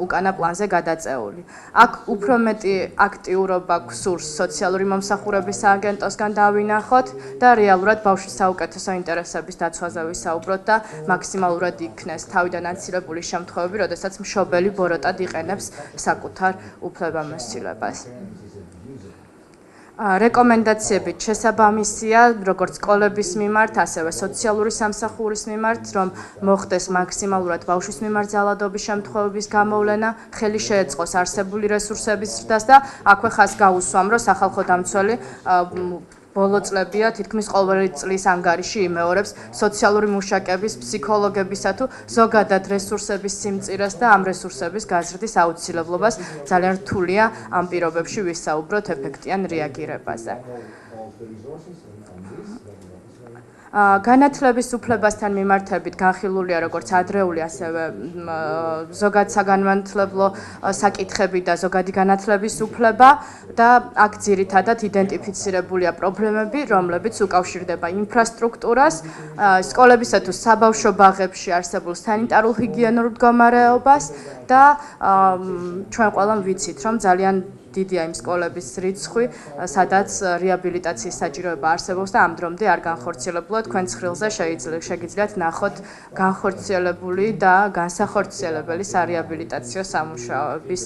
უკანა პლანზე გადაწეული. აქ უფრო მეტი აქტიურობა გსურს სოციალური მომსახურების სააგენტოსგან დავინახოთ და რეალურად ბავშვის საუკეთესო ინტერესების დაცვაზე ვისაუბროთ და მაქსიმალურად იქნეს თავიდან ანცილებული შემთხვევები, როდესაც მშობელი ბოროტად იყენებს საკუთარ უფლებამოსილებას. რეკომენდაციებით შესაბამისია, როგორც სკოლების მიმართ, ასევე სოციალური სამსახურის მიმართ, რომ მოხდეს მაქსიმალურად ბავშვის მიმართ ძალადობის შემთხვევების გამოვლენა, ხელი შეეწყოს არსებული რესურსების ზრდას და აქვე ხაზს გაუსვამ, რომ სახალხო დამცველი ბოლო წლებია თითქმის ყოველი წლის ანგარიში იმეორებს სოციალური მუშაკების, ფსიქოლოგებისა თუ ზოგადად რესურსების სიმწირეს და ამ რესურსების გაზრდის აუცილებლობას. ძალიან რთულია ამ პირობებში ვისაუბროთ ეფექტიან რეაგირებაზე. განათლების უფლებასთან მიმართებით განხილულია როგორც ადრეული, ასევე ზოგად საგანმანათლებლო საკითხები და ზოგადი განათლების უფლება და აქ ძირითადად იდენტიფიცირებულია პრობლემები, რომლებიც უკავშირდება ინფრასტრუქტურას, სკოლებისა თუ საბავშვო ბაღებში არსებულ სანიტარულ-ჰიგიენურ მდგომარეობას და ჩვენ ყველამ ვიცით, რომ ძალიან დიდია იმ სკოლების რიცხვი, სადაც რეაბილიტაციის საჭიროება არსებობს და ამ დრომდე არ განხორციელებულა. თქვენ ცხრილზე შეგიძლიათ ნახოთ განხორციელებული და განსახორციელებელი სარეაბილიტაციო სამუშაოების,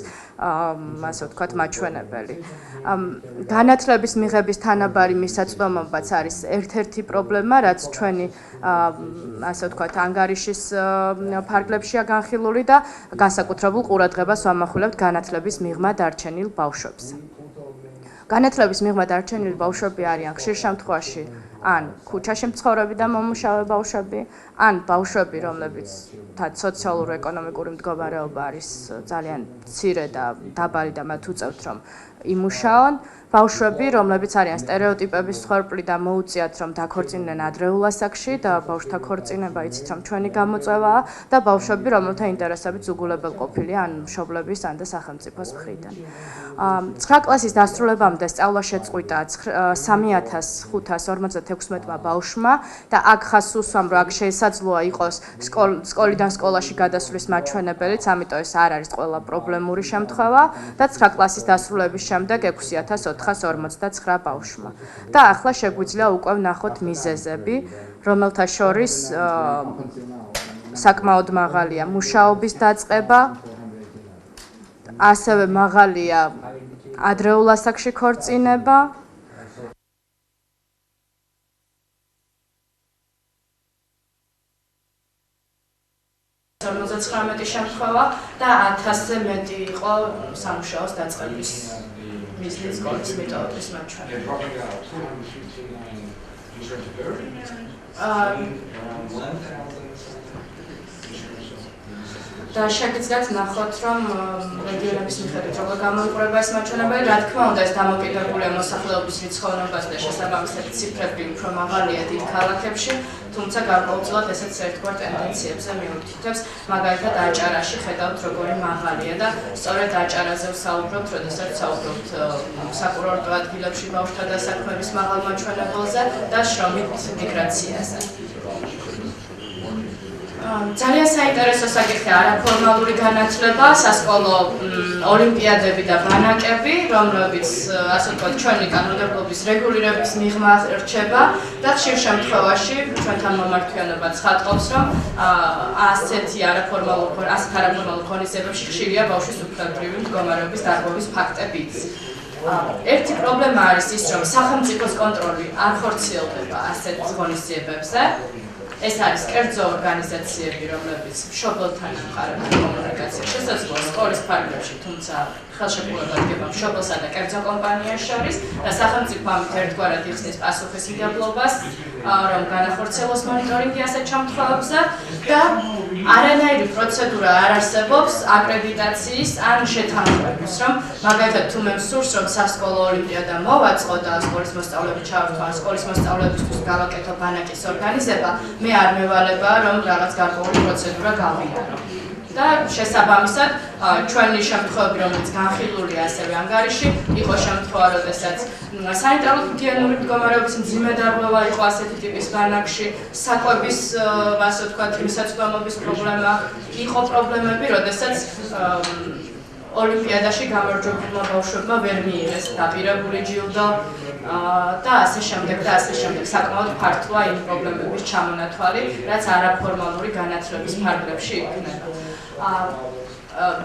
ასე ვთქვათ, მაჩვენებელი. განათლების მიღების თანაბარი მისაწვდომობაც არის ერთ-ერთი პრობლემა, რაც ჩვენი, ასე ვთქვათ, ანგარიშის ფარგლებშია განხილული და განსაკუთრებულ ყურადღებას ვამახვილებთ განათლების მიღმა დარჩენილ ბავშვებს. განათლების მიღმა დარჩენილი ბავშვები არიან ხშირ შემთხვევაში ან ქუჩაში მცხოვრები და მომუშავე ბავშვები, ან ბავშვები, რომლებიც სოციალურ-ეკონომიკური მდგომარეობა არის ძალიან მცირე და დაბალი და მათ უწევთ რომ იმუშაონ, ბავშვები, რომლებიც არიან სტერეოტიპების მსხვერპლი და მოუწიათ რომ დაქორწინდნენ ადრეულ ასაკში და ბავშვთა ქორწინება იცით რომ ჩვენი გამოწვევაა და ბავშვები, რომელთა ინტერესებიც უგულებელყოფილია ან მშობლების ან და სახელმწიფოს მხრიდან. 9 კლასის დასრულებამდე სწავლა შეწყვიტა 3556-მა ბავშვმა და აქ ხაზს უსვამ, რომ აქ შესაძლოა იყოს სკოლიდან სკოლაში გადასვლის მაჩვენებელიც, ამიტომ ეს არ არის ყველა პრობლემური შემთხვევა და 9 კლასის დასრულების შემდეგ 6459 ბავშვმა. და ახლა შეგვიძლია უკვე ვნახოთ მიზეზები, რომელთა შორის საკმაოდ მაღალია მუშაობის დაწყება, ასევე მაღალია ადრეულ ასაკში ქორწინება, შემთხვევა და 1000-ზე მეტი იყო სამუშაოს დაწყების მიზნით სკოლის მეთოდების მაჩვენებელი. და შეგიძლიათ ნახოთ, რომ რეგიონების მიხედვით როგორ გამოიყურება ეს მაჩვენებელი, რა თქმა უნდა, ეს დამოკიდებულია მოსახლეობის რიცხოვნობაზე და შესაბამისად ციფრები უფრო მაღალია დიდ ქალაქებში, თუმცა გარკვეულწილად ესეც ერთგვარ ტენდენციებზე მიუთითებს, მაგალითად აჭარაში ხედავთ როგორი მაღალია და სწორედ აჭარაზე ვსაუბრობთ, როდესაც ვსაუბრობთ საკურორტო ადგილებში ბავშვთა დასაქმების მაღალ მაჩვენებელზე და შრომით მიგრაციაზე. ძალიან საინტერესო საკითხია არაფორმალური განათლება, სასკოლო ოლიმპიადები და ბანაკები, რომლებიც ასე ვთქვათ ჩვენი კანონმდებლობის რეგულირების მიღმა რჩება და ხშირ შემთხვევაში ჩვენთან მომართვიანობა ცხადყოფს, რომ ასეთი არაფორმალურ ღონისძიებებში ხშირია ბავშვის უფლებრივი მდგომარეობის დარღვევის ფაქტებიც. ერთი პრობლემა არის ის, რომ სახელმწიფოს კონტროლი არ ხორციელდება ასეთ ღონისძიებებზე. ეს არის კერძო ორგანიზაციები, რომლებიც მშობელთან ამყარებენ კომუნიკაციას, შესაძლოა სკოლის ფარგლებში, თუმცა ხელშეკრულება დგება მშობელსა და კერძო კომპანიას შორის და სახელმწიფო ამით ერთგვარად იხსნის პასუხისმგებლობას, რომ განახორციელოს მონიტორინგი ასეთ შემთხვევებზე და არანაირი პროცედურა არ არსებობს აკრედიტაციის ან შეთანხმების, რომ მაგალითად თუ მე მსურს, რომ სასკოლო ოლიმპიადა მოვაწყო და სკოლის მოსწავლეები ჩავერთვა, სკოლის მოსწავლეებისთვის გავაკეთო ბანაკის ორგანიზება, მე არ მევალებაა, რომ რაღაც გარკვეული პროცედურა გავიარო. და შესაბამისად, ჩვენი შემთხვევები, რომელიც განხილულია ასევე ანგარიში, იყო შემთხვევა, როდესაც სანიტარულ-ჰიგიენური მდგომარეობის მძიმე დარღვევა იყო ასეთი ტიპის ბანაკში, საკვების, ასე ვთქვათ, მისაწვდომობის პრობლემა, იყო პრობლემები, როდესაც ოლიმპიადაში გამარჯვებულმა ბავშვებმა ვერ მიიღეს დაპირებული ჯილდო და ასე შემდეგ და ასე შემდეგ. საკმაოდ ფართოა იმ პრობლემების ჩამონათვალი, რაც არაფორმალური განათლების ფარგლებში იქნება.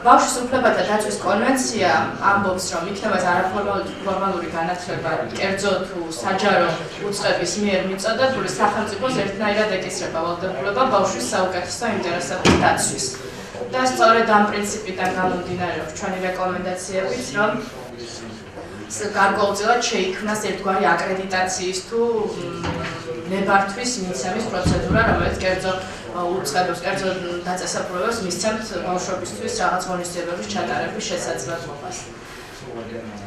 ბავშვის უფლებათა დაცვის კონვენცია ამბობს, რომ იქნება არაფორმალური განათლება კერძო თუ საჯარო უწყების მიერ მიწოდებული, სახელმწიფოს ერთნაირად ეკისრება ვალდებულება ბავშვის საუკეთესო ინტერესების დაცვის. და სწორედ ამ პრინციპიდან გამომდინარეობს ჩვენი რეკომენდაციებიც, რომ გარკვეულწილად შეიქმნას ერთგვარი აკრედიტაციის თუ ნებართვის მიცემის პროცედურა, რომელიც კერძო უწყებებს, კერძო დაწესებულებებს მისცემთ ბავშვებისთვის რაღაც ღონისძიებების ჩატარების შესაძლებლობას.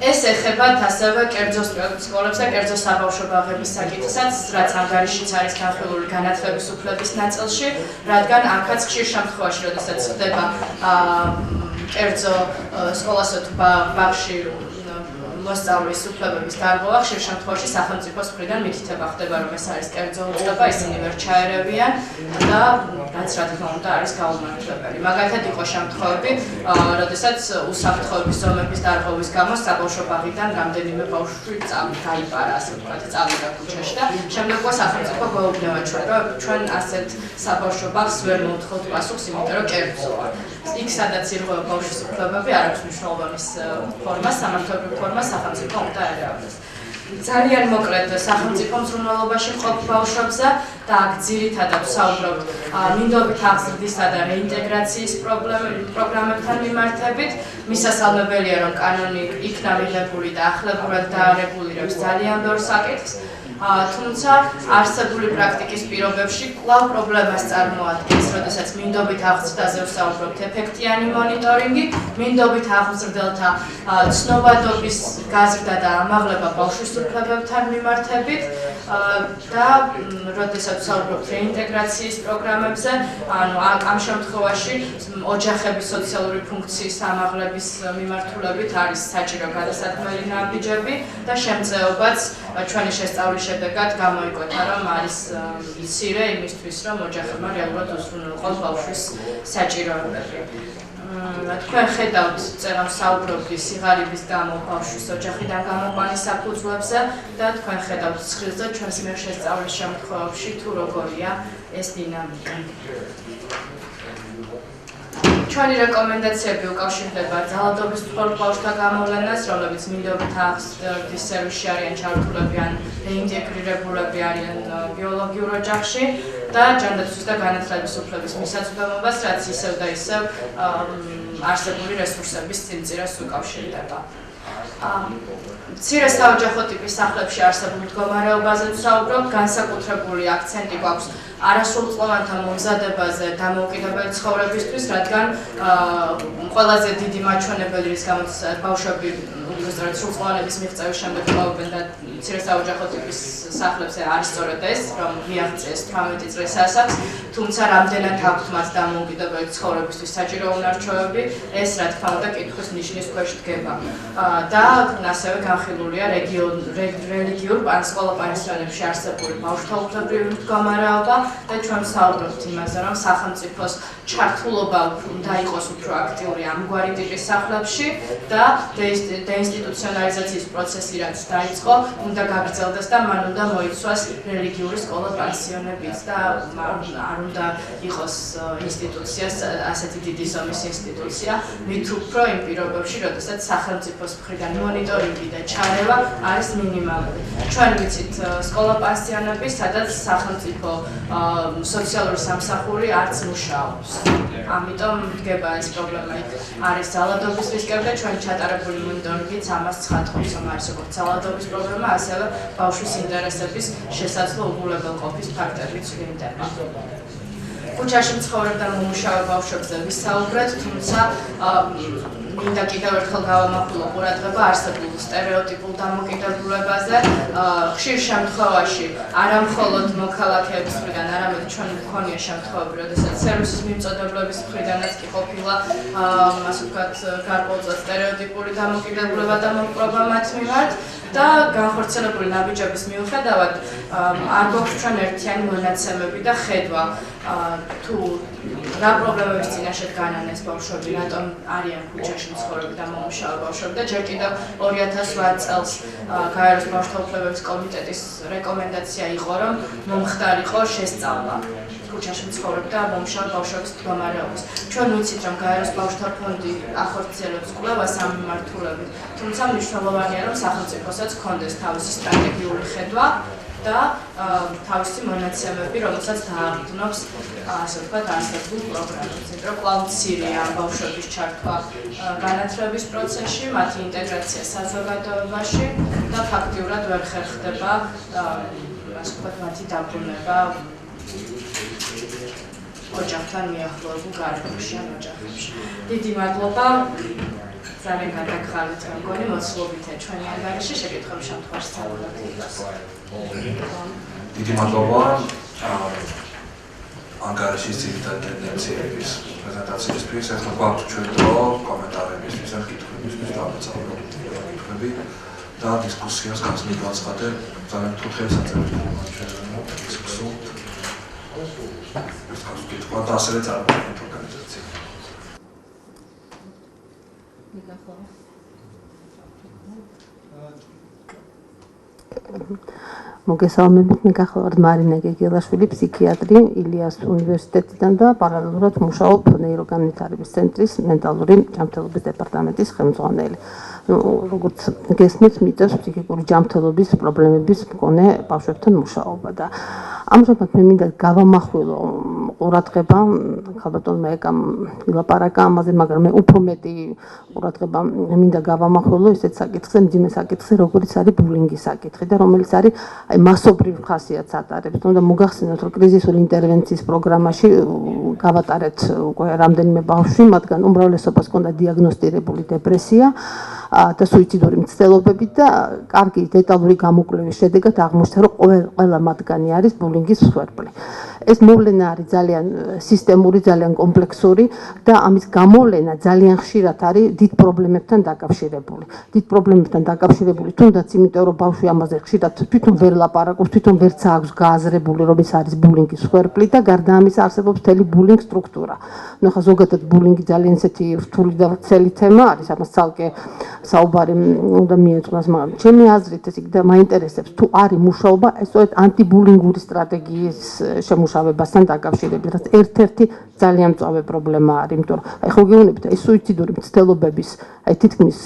ეს ეხება ასევე კერძო სკოლებს და კერძო საბავშვო ბაღების საკითხსაც, რაც ანგარიშიც არის განხილული განათლების უფლების ნაწილში, რადგან აქაც ხშირ შემთხვევაში, როდესაც ხდება კერძო სკოლასა თუ ბაღში მოსწავლის უფლებების დარღვევა, ხშირ შემთხვევაში სახელმწიფოს მხრიდან მითითება ხდება, რომ ეს არის კერძო უწყება, ისინი ვერ ჩაერევიან და რაც რა თქმა უნდა არის გაუმართლებელი. მაგალითად იყო შემთხვევები, როდესაც უსაფრთხოების ზომების დარღვევის გამო საბავშვო ბაღიდან რამდენიმე ბავშვი გაიპარა, ასე ვთქვათ, წავიდა ქუჩაში და შემდეგ უკვე სახელმწიფო გვეუბნება ჩვენ ასეთ საბავშვო ბაღს ვერ მოვთხოვთ პასუხს, იმიტომ რომ კერძოა. იქ სადაც ირღვევა ბავშვის უფლებები, არ აქვს მნიშვნელობა მის ფორმას, სამართლებრივ ფორმას სახელმწიფო უნდა ერევნოს. ძალიან მოკლედ სახელმწიფო მზრუნველობაში მყოფ ბავშვებზე და აქ ძირითადად ვსაუბრობთ მინდობით აღზრდისა და რეინტეგრაციის პროგრამებთან მიმართებით. მისასალმებელია, რომ კანონი იქნა მიღებული და ახლებურად დაარეგულირებს ძალიან ბევრ საკითხს. თუმცა არსებული პრაქტიკის პირობებში კვლავ პრობლემას წარმოადგენს, როდესაც მინდობით აღზრდაზე ვსაუბრობთ ეფექტიანი მონიტორინგი, მინდობით აღზრდელთა ცნობადობის გაზრდა და ამაღლება ბავშვის უფლებებთან მიმართებით და როდესაც ვსაუბრობთ რეინტეგრაციის პროგრამებზე, ანუ ამ შემთხვევაში ოჯახების სოციალური ფუნქციის ამაღლების მიმართულებით არის საჭირო გადასათმელი ნაბიჯები და შემწეობაც ჩვენი შესწავლის შედეგად გამოიკვეთა, რომ არის მცირე იმისთვის, რომ ოჯახებმა რეალურად უზრუნველყოს ბავშვის საჭიროებები. თქვენ ხედავთ წერას საუბრობდი სიღარიბის გამო ბავშვის ოჯახიდან გამოყვანის საფუძვლებზე და თქვენ ხედავთ ცხრილზე ჩვენს მიერ შესწავლის შემთხვევებში თუ როგორია ეს დინამიკა. ჩვენი რეკომენდაციები უკავშირდება ძალადობის მქონე ბავშვთა გამოვლენას, რომლებიც მინდობით აღზრდის სერვისში არიან ჩართულები ან რეინტეგრირებულები არიან ბიოლოგიურ ოჯახში და ჯანდაცვის და განათლების უფლების მისაწვდომობას, რაც ისევ და ისევ არსებული რესურსების წინწირას უკავშირდება. მცირე საოჯახო ტიპის სახლებში არსებულ მდგომარეობაზე ვსაუბრობ, განსაკუთრებული აქცენტი გვაქვს არასრულწლოვანთა მომზადებაზე დამოუკიდებელი ცხოვრებისთვის, რადგან ყველაზე დიდი მაჩვენებელი რის გამოც ბავშვები უბრალოდ სრულწლოვანების მიღწევის შემდეგ ყავენ და მცირე საოჯახო ტიპის სახლებზე არის სწორედ ეს, რომ მიაღწიეს 18 წლის ასაკს, თუმცა რამდენად აქვთ მათ დამოუკიდებელი ცხოვრებისთვის საჭირო უნარჩვევები, ეს რა თქმა უნდა კითხვის ნიშნის ქვეშ დგება. და ასევე განხილულია რელიგიურ სკოლაპანისტრანებში არსებული ბავშვთა უფლებრივი მდგომარეობა და ჩვენ ვსაუბრობთ იმაზე, რომ სახელმწიფოს ჩართულობა უნდა იყოს უფრო აქტიური ამგვარი ტიპის სახლებში და დეინსტიტუციონალიზაციის პროცესი რაც დაიწყო, უნდა გაგრძელდეს და მან უნდა მოიცვას რელიგიური სკოლა-პანსიონებიც და არ უნდა იყოს ინსტიტუცია, ასეთი დიდი ზომის ინსტიტუცია, მით უფრო იმ პირობებში, როდესაც სახელმწიფოს მხრიდან მონიტორინგი და ჩარევა არის მინიმალური. ჩვენ ვიცით სკოლა-პანსიონები, სადაც სახელმწიფო სოციალური სამსახური არც მუშაობს. ამიტომ დგება ეს პრობლემა. არის ძალადობის რისკები და ჩვენი ჩატარებული მონიტორინგიც ამას ცხადყოფს, რომ არის როგორც ძალადობის პრობლემა, ასევე ბავშვის ინტერესების შესაძლო უღულებელყოფის ფაქტორიც ვლინდება. ქუჩაში მცხოვრებ და მომუშავე ბავშვებზე ვისაუბრეთ, თუმცა მინდა კიდევ ერთხელ გავამახვილო ყურადღება არსებულ სტერეოტიპულ დამოკიდებულებაზე. ხშირ შემთხვევაში არა მხოლოდ მოქალაქეების მხრიდან, არამედ ჩვენ გვქონია შემთხვევები, როდესაც სერვისის მიმწოდებლების მხრიდანაც კი ყოფილა, ასე ვთქვათ, გარკვეულწილად სტერეოტიპული დამოკიდებულება და მოპყრობა მათ მიმართ და განხორციელებული ნაბიჯების მიუხედავად არ გვაქვს ჩვენ ერთიანი მონაცემები და ხედვა თუ რა პრობლემების წინაშე დგანან ეს ბავშვები, რატომ არიან ქუჩაში მცხოვრები და მომუშავე ბავშვები და ჯერ კიდევ 2008 წელს გაეროს ბავშვთა უფლებების კომიტეტის რეკომენდაცია იყო, რომ მომხდარიყო შესწავლა ქუჩაში მცხოვრები და მომუშავე ბავშვების მდგომარეობის. ჩვენ ვიცით, რომ გაეროს ბავშვთა ფონდი ახორციელებს კვლევას ამ მიმართულებით, თუმცა მნიშვნელოვანია, რომ სახელმწიფოსაც ჰქონდეს თავისი სტრატეგიული ხედვა და თავისი მონაცემები, რომელსაც დააგრძნობს ასე ვთქვათ არსებულ პროგრამებს. იმიტომ კვლავ მცირეა ბავშვების ჩართვა განათლების პროცესში, მათი ინტეგრაცია საზოგადოებაში და ფაქტიურად ვერ ხერხდება ასე ვთქვათ მათი დაბრუნება ოჯახთან მიახლოებულ გარემოში ან ოჯახებში. დიდი მადლობა. ძალიან გადაგხარეთ, მე მგონი მოცულობითია ჩვენი ანგარიში, შეკითხვების შემთხვევაში სალოდოთ. დიდი მადლობა ანგარიშის ძირითადი ტენდენციების პრეზენტაციისთვის. ახლა გვაქვს ჩვენ დრო კომენტარებისთვის ან კითხვებისთვის დავეცალოთ კითხვები და დისკუსიას გასმით ვაცხადე. ძალიან თუთხელი საჭიროა დისკუსია. ეს კითხვა და ასევე წარმოქმნით ორგანიზაცია. მოგესალმებით, მე გახლავართ მარინა გეგელაშვილი, ფსიქიატრი ილიას უნივერსიტეტიდან და პარალელურად მუშაობ ნეიროგანვითარების ცენტრის მენტალური ჯანმრთელობის დეპარტამენტის ხელმძღვანელი. როგორც გესმით, მიტევს ფსიქიკური ჯანმრთელობის პრობლემების მქონე ბავშვებთან მუშაობა და ამჟამად მე მინდა გავამახვილო ყურადღება ქალბატონმა ეკამ ილაპარაკა ამაზე, მაგრამ მე უფრო მეტი ყურადღება მინდა გავამახვილო ისეთ საკითხზე, მძიმე საკითხზე, როგორც არის ბულინგის საკითხი და რომელიც არის აი მასობრივ ხასიათს ატარებს. უნდა მოგახსენოთ, რომ კრიზისული ინტერვენციის პროგრამაში გავატარეთ უკვე რამდენიმე ბავშვი, მათგან უმრავლესობას ჰქონდა დიაგნოსტირებული დეპრესია და სუიციდური მცდელობები და კარგი დეტალური გამოკვლევის შედეგად აღმოჩნდა, რომ ყველა მათგანი არის ბულინგის მსხვერპლი. ეს მოვლენა არის ძალიან სისტემური, ძალიან კომპლექსური და ამის გამოვლენა ძალიან ხშირად არის დიდ პრობლემებთან დაკავშირებული. დიდ პრობლემებთან დაკავშირებული თუნდაც იმიტომ, რომ ბავშვი ამაზე ხშირად თვითონ ვერ ლაპარაკობს, თვითონ ვერც აქვს გააზრებული, რომ ეს არის ბულინგის მსხვერპლი და გარდა ამისა არსებობს მთელი ბულინგ სტრუქტურა. ნუ ხა ზოგადად ბულინგი ძალიან ისეთი რთული და ვრცელი თემა არის, ამას ცალკე საუბარი უნდა მიეწყოს, მაგრამ ჩემი აზრით ეს იქ და მაინტერესებს თუ არის მუშაობა სწორედ ანტიბულინგური სტრატეგიის შემუშავებასთან დაკავშირებით, რაც ერთ-ერთი ძალიან მწვავე პრობლემა არის, იმიტომ რომ აი ხო გეუბნებით, აი სუიციდური მცდელობების აი თითქმის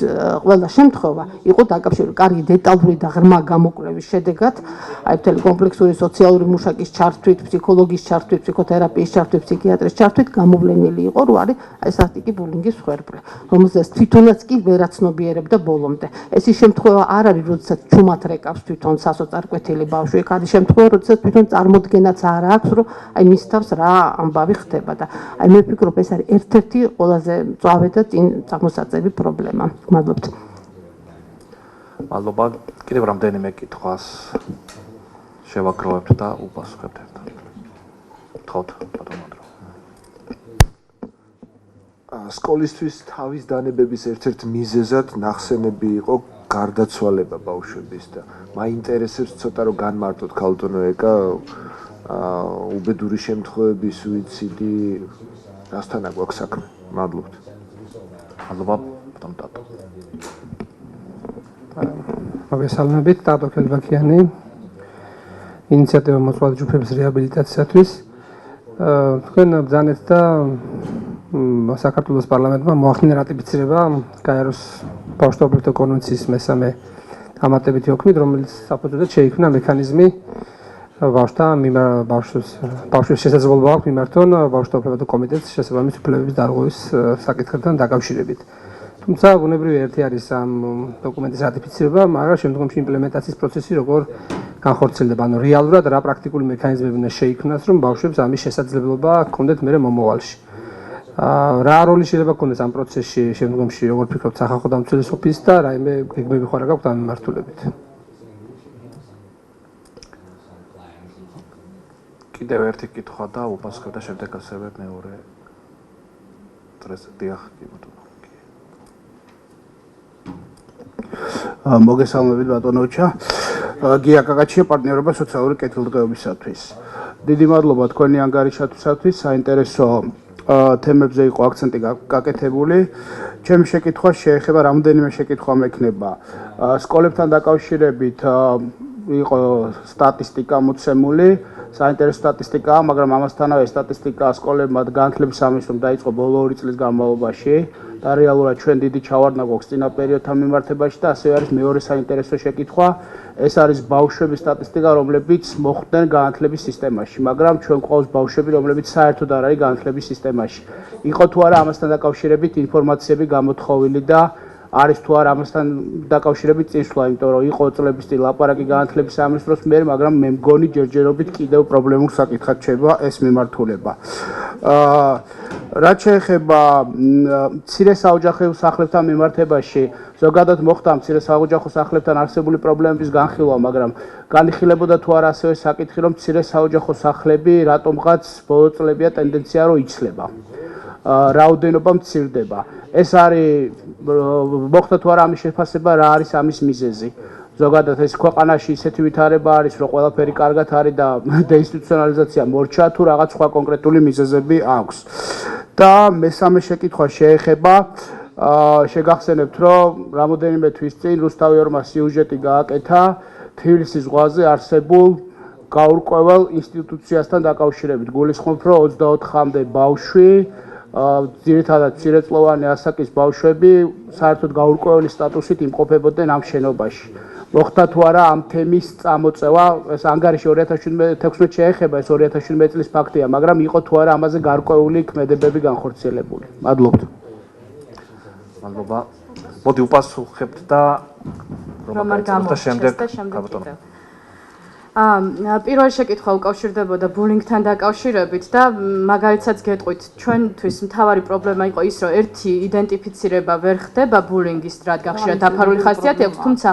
ყველა შემთხვევა იყო დაკავშირებული კარგი დეტალური და ღრმა გამოკვლევის შედეგად, აი მთელი კომპლექსური სოციალური მუშაკის ჩართვით, ფსიქოლოგის ჩართვით, ფსიქოთერაპიის ჩართვით, ფსიქიატრის ჩართვით გამოვლენილი იყო, რომ არის აი სასტიკი ბულინგის მსხვერპლი, რომელზეც თვითონაც კი ვერაცნობიერებდა ბოლომდე. ეს ის შემთხვევა არ არის, როდესაც ჩუმად რეკავს თვითონ სასოწარკვეთილი ბავშვი, ეგ არის შემთხვევა, როდესაც თვითონ წარმოდგენაც არ აქვს, რომ აი მის თავს რა ამბავი ხდება და აი მე ვფიქრობ, ეს არის ერთ-ერთი ყველაზე მწვავე და წინ წარმოსაწევი პრობლემა. მადლობთ. მადლობა. კიდევ რამდენიმე კითხვას შევაგროვებთ და უპასუხებთ ერთად. გთხოვთ, ბატონო ანდრო. სკოლისთვის თავის დანებების ერთ-ერთ მიზეზად ნახსენები იყო გარდაცვალება ბავშვების და მაინტერესებს ცოტა რომ განმარტოთ ქალბატონო ეკა უბედური შემთხვევები, სუიციდი, რასთან აქვს საქმე? მადლობთ. მადლობა, ბატონო ტატო. მოგესალმებით, ტატო ქელბაქიანი, ინიციატივა მოწვეული ჯგუფების რეაბილიტაციისათვის. თქვენ ბრძანეთ და საქართველოს პარლამენტმა მოახდინა რატიფიცირება გაეროს ბავშვთა კონვენციის მესამე დამატებითი ოქმით, რომელიც საფუძვლად შეიქმნა მექანიზმი ბავშვების შესაძლებლობა აქვს მიმართონ ბავშვთა უფლებათა კომიტეტს შესაბამის უფლებების დარღვევის საკითხებთან დაკავშირებით. თუმცა ბუნებრივი ერთი არის ამ დოკუმენტის რატიფიცირება, მაგრამ შემდგომში იმპლემენტაციის პროცესი როგორ განხორციელდება, ანუ რეალურად რა პრაქტიკული მექანიზმები უნდა შეიქმნას, რომ ბავშვებს ამის შესაძლებლობა ჰქონდეთ მერე მომავალში. რა როლი შეიძლება ჰქონდეს ამ პროცესში შემდგომში, როგორ ფიქრობთ სახალხო დამცველის ოფისს და რაიმე გეგმები ხო რა გაქვთ ამ მიმართულებით? კიდევ ერთი კითხვა და უპასუხებ და შემდეგ ასევე მეორე დღეს დიახ, კი ბატონო. მოგესალმებით ბატონოჩა. გია კაკაჩია, პარტნიორობა სოციალური კეთილდღეობისათვის. დიდი მადლობა თქვენი ანგარიშისათვის, საინტერესო თემებზე იყო აქცენტი გაკეთებული. ჩემი შეკითხვა შეეხება რამდენიმე შეკითხვა მექნება. სკოლებთან დაკავშირებით იყო სტატისტიკა მოცემული, საინტერესო სტატისტიკაა, მაგრამ ამასთანავე სტატისტიკა სკოლებმა განათლების სამინისტრომ დაიწყო ბოლო 2 წლის განმავლობაში და რეალურად ჩვენ დიდი ჩავარდნა გვაქვს წინა პერიოდთან მიმართებაში და ასევე არის მეორე საინტერესო შეკითხვა, ეს არის ბავშვების სტატისტიკა, რომლებიც მოხვდნენ განათლების სისტემაში, მაგრამ ჩვენ გვყავს ბავშვები, რომლებიც საერთოდ არ არის განათლების სისტემაში. იყო თუ არა ამასთან დაკავშირებით ინფორმაციები გამოთხოვილი და არის თუ არა ამასთან დაკავშირებით წინსვლა, იმიტომ რომ იყო წლების წინ ლაპარაკი განათლების სამინისტროს მიერ, მაგრამ მე მგონი ჯერჯერობით კიდევ პრობლემურ საკითხად შეება ეს მიმართულება. რაც შეეხება მცირე საოჯახო სახლებთან მიმართებაში, ზოგადად მოხდა მცირე საოჯახო სახლებთან არსებული პრობლემების განხილვა, მაგრამ განიხილებოდა თუ არა ასევე საკითხი, რომ მცირე საოჯახო სახლები რატომღაც ბოლო წლებია ტენდენცია რომ იცლება. რაოდენობა მცირდება. ეს არის მოხდა თუ არა ამის შეფასება, რა არის ამის მიზეზი. ზოგადად ეს ქვეყანაში ისეთი ვითარება არის, რომ ყველაფერი კარგად არის და დეინსტიტუციონალიზაცია მორჩა, თუ რაღაც სხვა კონკრეტული მიზეზები აქვს. და მესამე შეკითხვა შეეხება შეგახსენებთ, რომ რამოდენიმე თვის წინ რუსთავიორმა სიუჟეტი გააკეთა თბილისის ზღვაზე არსებულ გაურკვეველ ინსტიტუციასთან დაკავშირებით. გულისხმობ, რომ 24-მდე ბავშვი ძირითადად მცირეწლოვანი ასაკის ბავშვები საერთოდ გაურკვეველი სტატუსით იმყოფებოდნენ ამ შენობაში. მოხდა თუ არა ამ თემის წამოწევა, ეს ანგარიში 2016 შეეხება, ეს 2017 წლის ფაქტია, მაგრამ იყო თუ არა ამაზე გარკვეული ქმედებები განხორციელებული. მადლობთ. მადლობა. მოდი უპასუხებთ და რომ არ გამოჩნდეს და შემდეგ კიდევ. პირველი შეკითხვა უკავშირდებოდა ბულინგთან დაკავშირებით და მაგალითად გეტყვით, ჩვენთვის მთავარი პრობლემა იყო ის, რომ ერთი იდენტიფიცირება ვერ ხდება ბულინგის, რადგან ხშირად დაფარული ხასიათი აქვს, თუმცა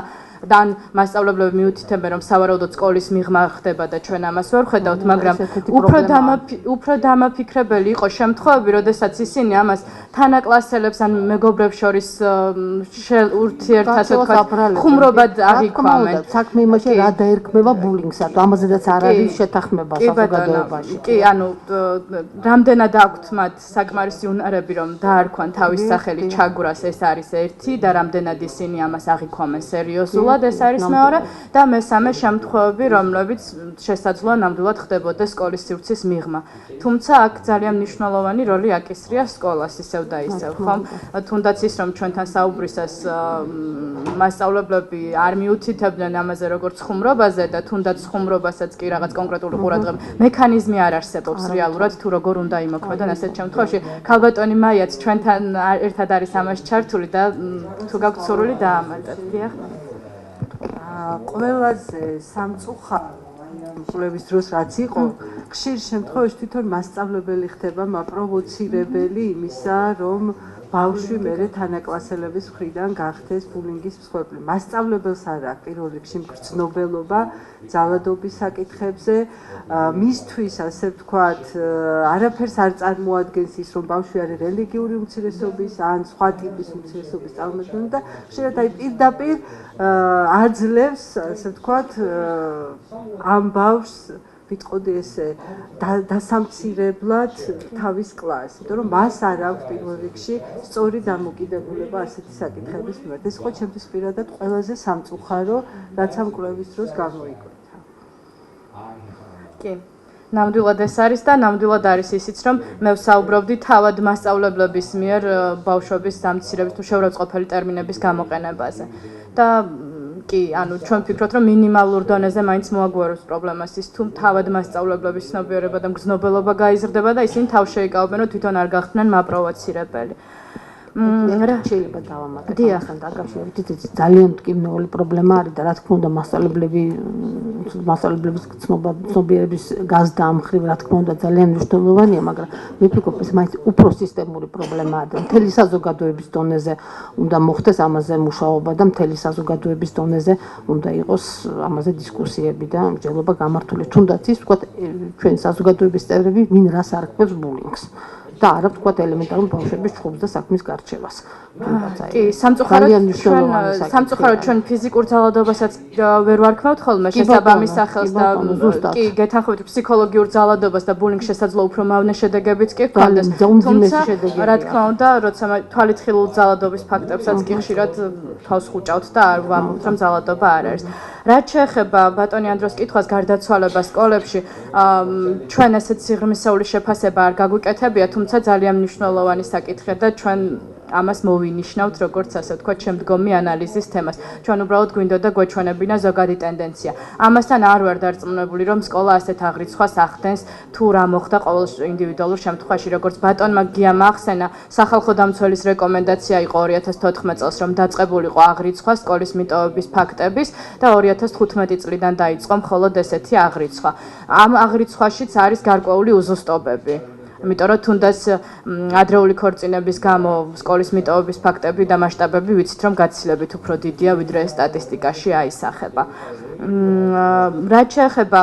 დან მასწავლებლები მიუთითებენ, რომ სავარაუდოდ სკოლის მიღმა ხდება და ჩვენ ამას ვერ ხედავთ, მაგრამ უფრო დამაფიქრებელი იყო შემთხვევები, როდესაც ისინი ამას თანაკლასელებს ან მეგობრებს შორის ურთიერთად ხუმრობად აღიქვამენ. საქმე იმაში რა დაერქმევა ბულინგსა, ამაზედაც არ არის შეთანხმება საზოგადოებაში. კი, ანუ რამდენად აქვთ მათ საკმარისი უნარები, რომ დაარქვან თავის სახელით ჩაგვრას, ეს არის ერთი და რამდენად ისინი ამას აღიქვამენ სერიოზულად, ეს არის მეორე და მესამე შემთხვევები, რომლებიც შესაძლოა ნამდვილად ხდებოდეს სკოლის სივრცის მიღმა. თუმცა აქ ძალიან მნიშვნელოვანი როლი აკისრია სკოლას ისევ და ისევ, ხომ? თუნდაც ის, რომ ჩვენთან საუბრისას მასწავლებლები არ მიუთითებდნენ ამაზე როგორც ხუმრობაზე და თუნდაც ხუმრობასაც კი რაღაც კონკრეტული ყურადღება მექანიზმი არ არსებობს რეალურად თუ როგორ უნდა იმოქმედონ ასეთ შემთხვევაში. ქალბატონი მაიაც ჩვენთან ერთად არის ამაში ჩართული და თუ გაქვთ სურვილი დაამატეთ. დიახ. ყველაზე სამწუხაროდ დროს რაც იყო, ხშირ შემთხვევაში თვითონ მასწავლებელი ხდება მაპროვოცირებელი იმისა, რომ ბავშვი მერე თანაკლასელების მხრიდან გახდეს ბულინგის მსხვერპლი. მასწავლებელს არ აქვს პირველ რიგში მგრძნობელობა ძალადობის საკითხებზე, მისთვის ასე ვთქვათ, არაფერს არ წარმოადგენს ის, რომ ბავშვი არის რელიგიური უმცირესობის ან სხვა ტიპის უმცირესობის წარმომადგენელი და ხშირად აი პირდაპირ აძლევს, ასე ვთქვათ, ამ ბავშვს ვიტყოდი ესე დასამცირებლად თავის კლასს, იმიტომ რომ მას არ აქვს პირველ რიგში სწორი დამოკიდებულება ასეთი საკითხების მიმართ. ეს იყო ჩემთვის პირადად ყველაზე სამწუხარო, რაც ამ კვლევის დროს გამოიკვეთა. კი. ნამდვილად ეს არის და ნამდვილად არის ისიც, რომ მე ვსაუბრობდი თავად მასწავლებლების მიერ ბავშვების დამცირების თუ შეურაცხყოფელი ტერმინების გამოყენებაზე. და კი, ანუ ჩვენ ვფიქრობთ, რომ მინიმალურ დონეზე მაინც მოაგვაროს პრობლემას ის, თუ თავად მასწავლებლების ცნობიერება და მგრძნობელობა გაიზრდება და ისინი თავს შეიკავებენ, რომ თვითონ არ გახდნენ მაპროვოცირებელი. რა შეიძლება დავამატებ ამასთან დაკავშირებით, ძალიან მტკივნეული პრობლემა არის და რა თქმა უნდა მასწავლებლების ცნობიერების გაზრდა ამ მხრივ რა თქმა უნდა ძალიან მნიშვნელოვანია, მაგრამ მე ვფიქრობ, ეს მაინც უფრო სისტემური პრობლემაა და მთელი საზოგადოების დონეზე უნდა მოხდეს ამაზე მუშაობა და მთელი საზოგადოების დონეზე უნდა იყოს ამაზე დისკუსიები და მსჯელობა გამართული. თუნდაც ის ვთქვათ, ჩვენ საზოგადოების წევრები ვინ რას არქმევს ბულინგს. და არა ვთქვათ ელემენტარულ ბავშვების ჩხუბს და საქმის გარჩევას. კი, სამწუხაროდ ჩვენ ფიზიკურ ძალადობასაც ვერ ვარქმევთ ხოლმე შესაბამის სახელს და კი, გეთანხმებით ფსიქოლოგიურ ძალადობას და ბულინგ შესაძლოა უფრო მავნე შედეგებიც კი ჰქონდეს. თუმცა რა თქმა უნდა, როცა თვალით ხილულ ძალადობის ფაქტებსაც კი ხშირად თავს ხუჭავთ და არ ვამბობთ, რომ ძალადობა არ არის. რაც შეეხება ბატონი ანდროს კითხვას გარდაცვალებას სკოლებში, ჩვენ ასეთ სიღრმისეული შეფასება არ გაგვიკეთებია, თუმცა ძალიან მნიშვნელოვანი საკითხია და ჩვენ ამას მოვინიშნავთ როგორც ასე ვთქვათ შემდგომი ანალიზის თემას. ჩვენ უბრალოდ გვინდოდა გვეჩვენებინა ზოგადი ტენდენცია. ამასთან არ ვარ დარწმუნებული, რომ სკოლა ასეთ აღრიცხვას ახდენს თუ რა მოხდა ყოველ ინდივიდუალურ შემთხვევაში, როგორც ბატონმა გიამ ახსენა, სახალხო დამცველის რეკომენდაცია იყო 2014 წელს, რომ დაწყებულიყო აღრიცხვა სკოლის მიტოვების ფაქტების და 2015 წლიდან დაიწყო მხოლოდ ესეთი აღრიცხვა. ამ აღრიცხვაშიც არის გარკვეული უზუსტობები. იმიტომ რომ თუნდაც ადრეული ქორწინების გამო სკოლის მიტოვების ფაქტები და მასშტაბები ვიცით რომ გაცილებით უფრო დიდია ვიდრე სტატისტიკაში აისახება. რაც შეეხება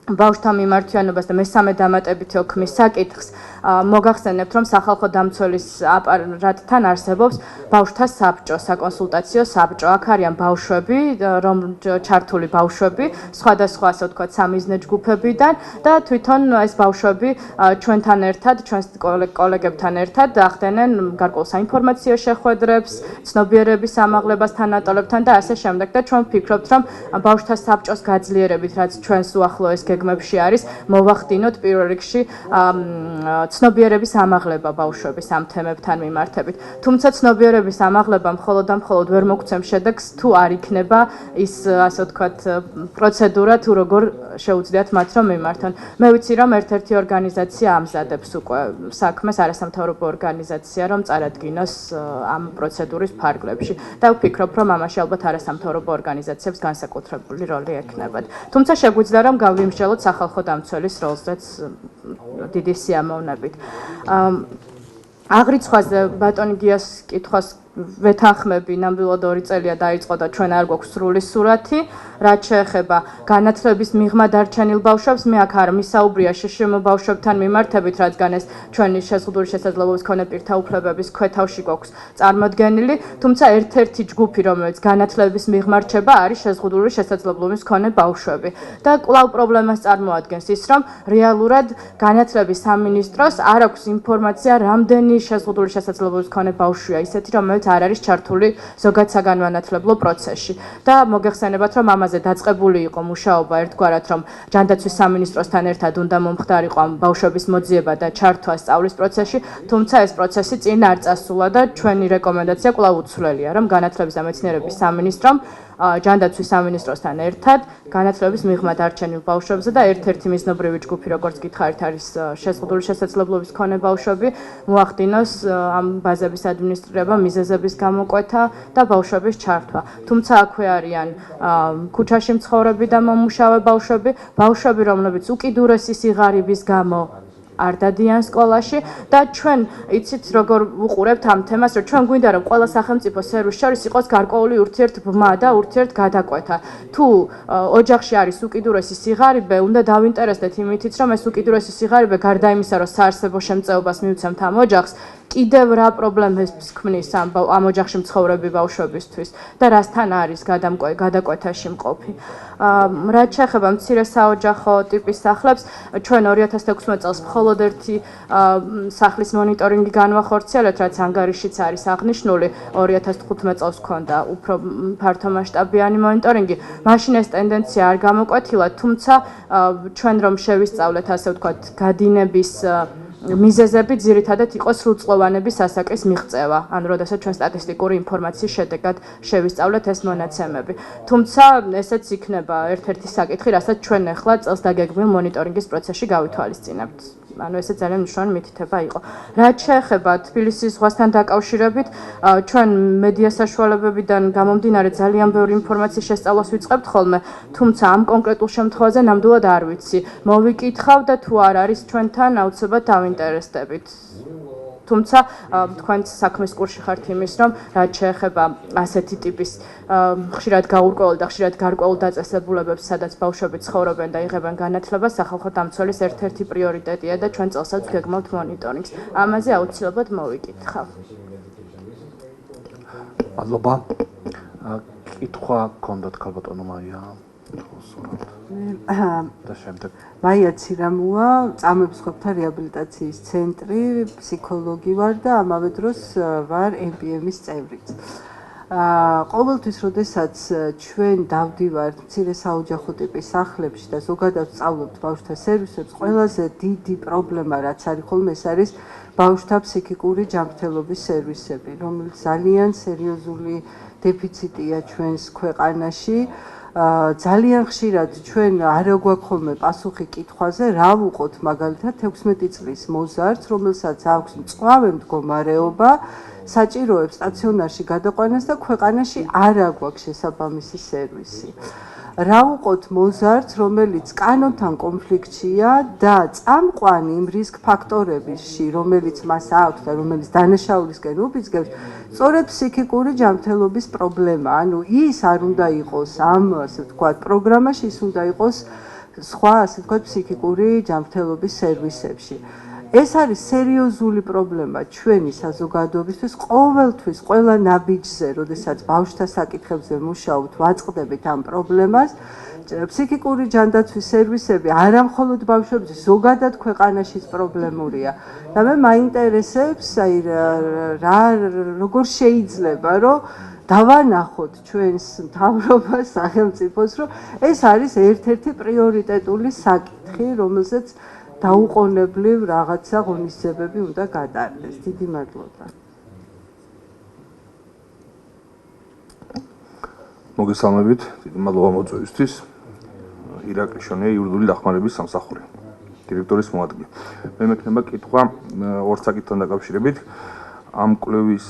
ბავშვთა მიმართვიანობას და მესამე დამატებითი ოქმის საკითხს, მოგახსენებთ რომ სახალხო დამცველის აპარატთან არსებობს ბავშვთა საბჭო, საკონსულტაციო საბჭო. აქ არიან ბავშვები, რომ ჩართული ბავშვები, სხვადასხვა ასე ვთქვათ სამიზნე ჯგუფებიდან და თვითონ ეს ბავშვები ჩვენთან ერთად, ჩვენს კოლეგებთან ერთად ახდენენ გარკვეულ საინფორმაციო შეხვედრებს, ცნობიერების ამაღლებას თანატოლებთან და ასე შემდეგ და ჩვენ ვფიქრობთ რომ ბავშვთა საბჭოს გაძლიერებით, რაც ჩვენს უახლოეს გეგმებში არის, მოვახდინოთ პირველ რიგში ცნობიერების ამაღლება ბავშვების ამ თემებთან მიმართებით. თუმცა ცნობიერების ამაღლება მხოლოდ და მხოლოდ ვერ მოგცემს შედეგს, თუ არ იქნება ის, ასე ვთქვათ, პროცედურა, თუ როგორ შეუძლიათ მათ რომ მიმართონ. მე ვიცი, რომ ერთ-ერთი ორგანიზაცია ამზადებს უკვე საქმეს, არასამთავრობო ორგანიზაცია, რომ წარადგინოს ამ პროცედურის ფარგლებში. და ვფიქრობ, რომ ამაში ალბათ არასამთავრობო ორგანიზაციებს განსაკუთრებული როლი ექნებათ. თუმცა შეგვიძლია რომ გავიმსჯელოთ სახალხო დამცველის როლზეც დიდი სიამოვნებით. აღრიცხვაზე ბატონი გიას კითხვას ვეთანხმები, ნამდვილად 2 წელია დაიწყო და ჩვენ არ გვაქვს სრული სურათი, რაც შეეხება განათლების მიღმა დარჩენილ ბავშვებს, მე აქ არ მისაუბრია შშმ ბავშვებთან მიმართებით, რადგან ეს ჩვენი შეზღუდული შესაძლებლობის მქონე პირთა უფლებების ქვეთავში გვაქვს წარმოდგენილი, თუმცა ერთ-ერთი ჯგუფი, რომელიც განათლების მიღმა რჩება, არის შეზღუდული შესაძლებლობის მქონე ბავშვები. და კვლავ პრობლემას წარმოადგენს ის, რომ რეალურად განათლების სამინისტროს არ აქვს ინფორმაცია, რამდენი შეზღუდული შესაძლებლობის მქონე ბავშვია ისეთი, რომელიც არ არის ჩართული ზოგად საგანმანათლებლო პროცესში. და მოგეხსენებათ, რომ ამაზე დაწყებული იყო მუშაობა ერთგვარად, რომ ჯანდაცვის სამინისტროსთან ერთად უნდა მომხდარიყო ამ ბავშვების მოძიება და ჩართვა სწავლის პროცესში, თუმცა ეს პროცესი წინ არ წასულა და ჩვენი რეკომენდაცია კვლავ უცვლელია, რომ განათლების და მეცნიერების სამინისტრომ ჯანდაცვის სამინისტროსთან ერთად განათლების მიღმა დარჩენილ ბავშვებზე და ერთ-ერთი მიზნობრივი ჯგუფი, როგორც გითხარით, არის შეზღუდული შესაძლებლობის მქონე ბავშვები, მოახდინოს ამ ბაზების ადმინისტრირება, მიზეზების გამოკვეთა და ბავშვების ჩართვა. თუმცა აქვე არიან ქუჩაში მცხოვრები და მომუშავე ბავშვები, რომლებიც უკიდურესი სიღარიბის გამო არ დადიან სკოლაში და ჩვენ იცით როგორ ვუყურებთ ამ თემას, რომ ჩვენ გვინდა რომ ყველა სახელმწიფო სერვის შორის იყოს გარკვეული ურთიერთბმა და ურთიერთგადაკვეთა. თუ ოჯახში არის უკიდურესი სიღარიბე, უნდა დავინტერესდეთ იმითიც, რომ ეს უკიდურესი სიღარიბე გარდა იმისა, რომ საარსებო შემწეობას მივცემთ ამ ოჯახს, კიდევ რა პრობლემებს ქმნის ამ ოჯახში მცხოვრები ბავშვებისთვის და რასთან არის გადაკვეთაში მყოფი. რაც შეეხება მცირე საოჯახო ტიპის სახლებს, ჩვენ 2016 წელს მხოლოდ ერთი სახლის მონიტორინგი განვახორციელეთ, რაც ანგარიშიც არის აღნიშნული, 2015 წელს ჰქონდა უფრო ფართომასშტაბიანი მონიტორინგი. მაშინ ეს ტენდენცია არ გამოკვეთილა, თუმცა ჩვენ რომ შევისწავლეთ, ასე ვთქვათ, გადინების მიზეზები ძირითადად იყო სრულწლოვანების ასაკის მიღწევა, ანუ როდესაც ჩვენ სტატისტიკური ინფორმაციის შედეგად შევისწავლეთ ეს მონაცემები. თუმცა ესეც იქნება ერთ-ერთი საკითხი, რასაც ჩვენ ახლა წელს დაგეგმილ მონიტორინგის პროცესში გავითვალისწინებთ. ანუ ესე ძალიან მნიშვნელოვანი მითითება იყო. რაც შეეხება თბილისის ზღვასთან დაკავშირებით, ჩვენ მედია საშუალებებიდან გამომდინარე ძალიან ბევრი ინფორმაციის შესწავლას ვიწყებთ ხოლმე, თუმცა ამ კონკრეტულ შემთხვევაზე ნამდვილად არ ვიცი. მოვიკითხავ და თუ არ არის ჩვენთან, აუცილებლად დავინტერესდებით. თუმცა თქვენ საქმის კურსში ხართ იმის, რომ რაც შეეხება ასეთი ტიპის ხშირად გაურკვეველ და ხშირად გარკვეულ დაწესებულებებს, სადაც ბავშვები ცხოვრობენ და იღებენ განათლებას, სახალხო დამცველის ერთ-ერთი პრიორიტეტია და ჩვენ წელსაც გეგმავთ მონიტორინგს. ამაზე აუცილებლად მოვიკითხავ. მადლობა. კითხვა გქონდათ ქალბატონო მაია? და შემდეგ მაია ცირამუა, წამების ყოფთა რეაბილიტაციის ცენტრი, ფსიქოლოგი ვარ და ამავე დროს ვარ MPM-ის წევრიც. ყოველთვის, როდესაც ჩვენ დავდივართ მცირე საოჯახო ტიპის სახლებში და ზოგადად ვსწავლობთ ბავშვთა სერვისებს, ყველაზე დიდი პრობლემა, რაც არის ხოლმე, ეს არის ბავშვთა ფსიქიკური ჯანმრთელობის სერვისები, რომელიც ძალიან სერიოზული დეფიციტია ჩვენს ქვეყანაში. ძალიან ხშირად ჩვენ არ გვაქვს ხოლმე პასუხი კითხვაზე, რა ვუყოთ მაგალითად 16 წლის მოზარდს, რომელსაც აქვს მწვავე მდგომარეობა, საჭიროებს სტაციონარში გადაყვანას და ქვეყანაში არ გვაქვს შესაბამისი სერვისი. რა ვუყოთ მოზარდს, რომელიც კანონთან კონფლიქტშია და წამყვანი იმ რისკ ფაქტორებში, რომელიც მას აქვს და რომელიც დანაშაულისკენ უბიძგებს, სწორედ ფსიქიკური ჯანმრთელობის პრობლემა. ანუ ის არ უნდა იყოს ამ, ასე ვთქვათ, პროგრამაში, ის უნდა იყოს სხვა, ასე ვთქვათ, ფსიქიკური ჯანმრთელობის სერვისებში. ეს არის სერიოზული პრობლემა ჩვენი საზოგადოებისთვის, ყოველთვის ყველა ნაბიჯზე, როდესაც ბავშვთა საკითხებზე მუშაობთ, ვაწყდებით ამ პრობლემას. ფსიქიკური ჯანდაცვის სერვისები არა მხოლოდ ბავშვებზე, ზოგადად ქვეყანაშიც პრობლემურია. და მე მაინტერესებს, აი როგორ შეიძლება, რომ დავანახოთ ჩვენს მთავრობას, სახელმწიფოს, რომ ეს არის ერთ-ერთი პრიორიტეტული საკითხი, რომელზეც დაუყოვნებლივ რაღაცა ღონისძიებები უნდა გატარდეს. დიდი მადლობა. მოგესალმებით, დიდი მადლობა მოწვევისთვის. ირაკლი შონია, იურიდიული დახმარების სამსახური, დირექტორის მოადგილე. მე მექნება კითხვა ორ საკითხთან დაკავშირებით. ამ კვლევის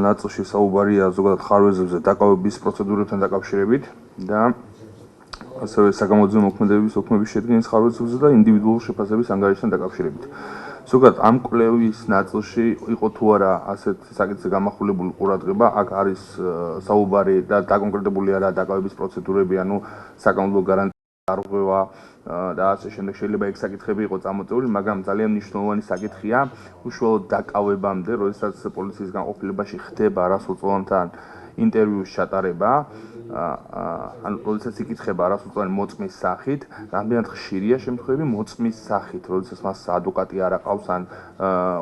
ნაწილში საუბარია ზოგადად ხარვეზებზე დაკავების პროცედურებთან დაკავშირებით და ასევე საგამოძიებო მოქმედების ოქმების შედგენის ხარვეზებზე და ინდივიდუალური შეფასების ანგარიშთან დაკავშირებით. ზოგადად ამ კვლევის ნაწილში იყო თუ არა ასეთ საკითხზე გამახვილებული ყურადღება, აქ არის საუბარი და დაკონკრეტებული არა დაკავების პროცედურები, ანუ საკანონმდებლო გარანტიის დარღვევა და ასე შემდეგ. შეიძლება ეგ საკითხები იყო წამოწეული, მაგრამ ძალიან მნიშვნელოვანი საკითხია უშუალოდ დაკავებამდე, როდესაც პოლიციის განყოფილებაში ხდება არასრულწლოვანთან ინტერვიუს ჩატარება, ანუ როდესაც იკითხება არასრულწლოვანი მოწმის სახით, რამდენად ხშირია შემთხვევები მოწმის სახით, როდესაც მას ადვოკატი არ აყავს, ან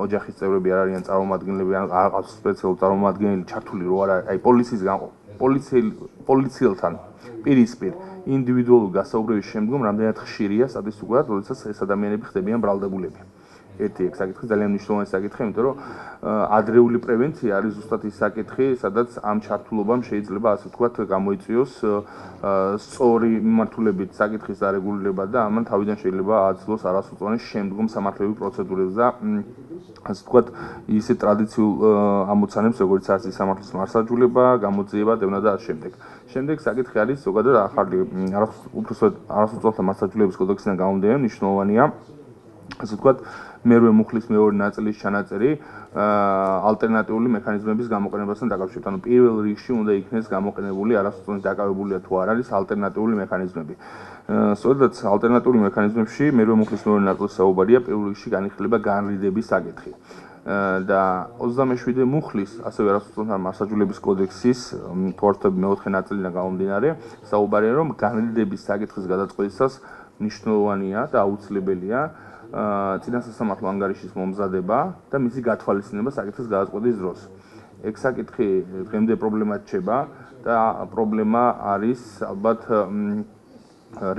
ოჯახის წევრები არ არიან წარმომადგენლები, ან არ აყავს სპეციალური წარმომადგენელი ჩართული რო არა, აი პოლიციელთან პირისპირ ინდივიდუალური გასაუბრების შემდგომ რამდენად ხშირია სტატისტიკურად, როდესაც ეს ადამიანები ხდებიან ბრალდებულები. ერთი ეგ საკითხი ძალიან მნიშვნელოვანი საკითხი, იმიტომ რომ ადრეული პრევენცია არის ზუსტად ის საკითხი, სადაც ამ ჩართულობამ შეიძლება ასე ვთქვათ გამოიწვიოს სწორი მიმართულებით საკითხის დარეგულირება და ამან თავიდან შეიძლება აძლოს არასრულწლოვანი შემდგომ სამართლებრივ პროცედურებს და ასე ვთქვათ ისე ტრადიციულ ამოცანებს, როგორც არის სამართლის მარსაჯულება, გამოძიება, დევნა და ასე შემდეგ. შემდეგ საკითხი არის ზოგადად ახალი არასრულწლოვანთა მარსაჯულების კოდექსიდან გამომდინარე მნიშვნელოვანია ასე ვთქვათ მერვე მუხლის მეორე ნაწილის ჩანაწერი ალტერნატიული მექანიზმების გამოყენებასთან დაკავშირებით. ანუ პირველ რიგში უნდა იქნეს გამოყენებული არასრულწლოვანი დაკავებულია თუ არ არის ალტერნატიული მექანიზმები. სწორედაც ალტერნატიული მექანიზმებში მერვე მუხლის მეორე ნაწილში საუბარია პირველ რიგში განიხილება განრიდების საკითხი. და 27 მუხლის ასევე არასრულწლოვანთა მარსაჯულების კოდექსის თორთები მეოთხე ნაწილიდან გამომდინარე საუბარია რომ განრიდების საკითხის გადაწყვეტისას მნიშვნელოვანია და აუცილებელია წინასასამართლო ანგარიშის მომზადება და მისი გათვალისწინება საკითხის გადაწყვეტის დროს. ეგ საკითხი დღემდე პრობლემად რჩება და პრობლემა არის ალბათ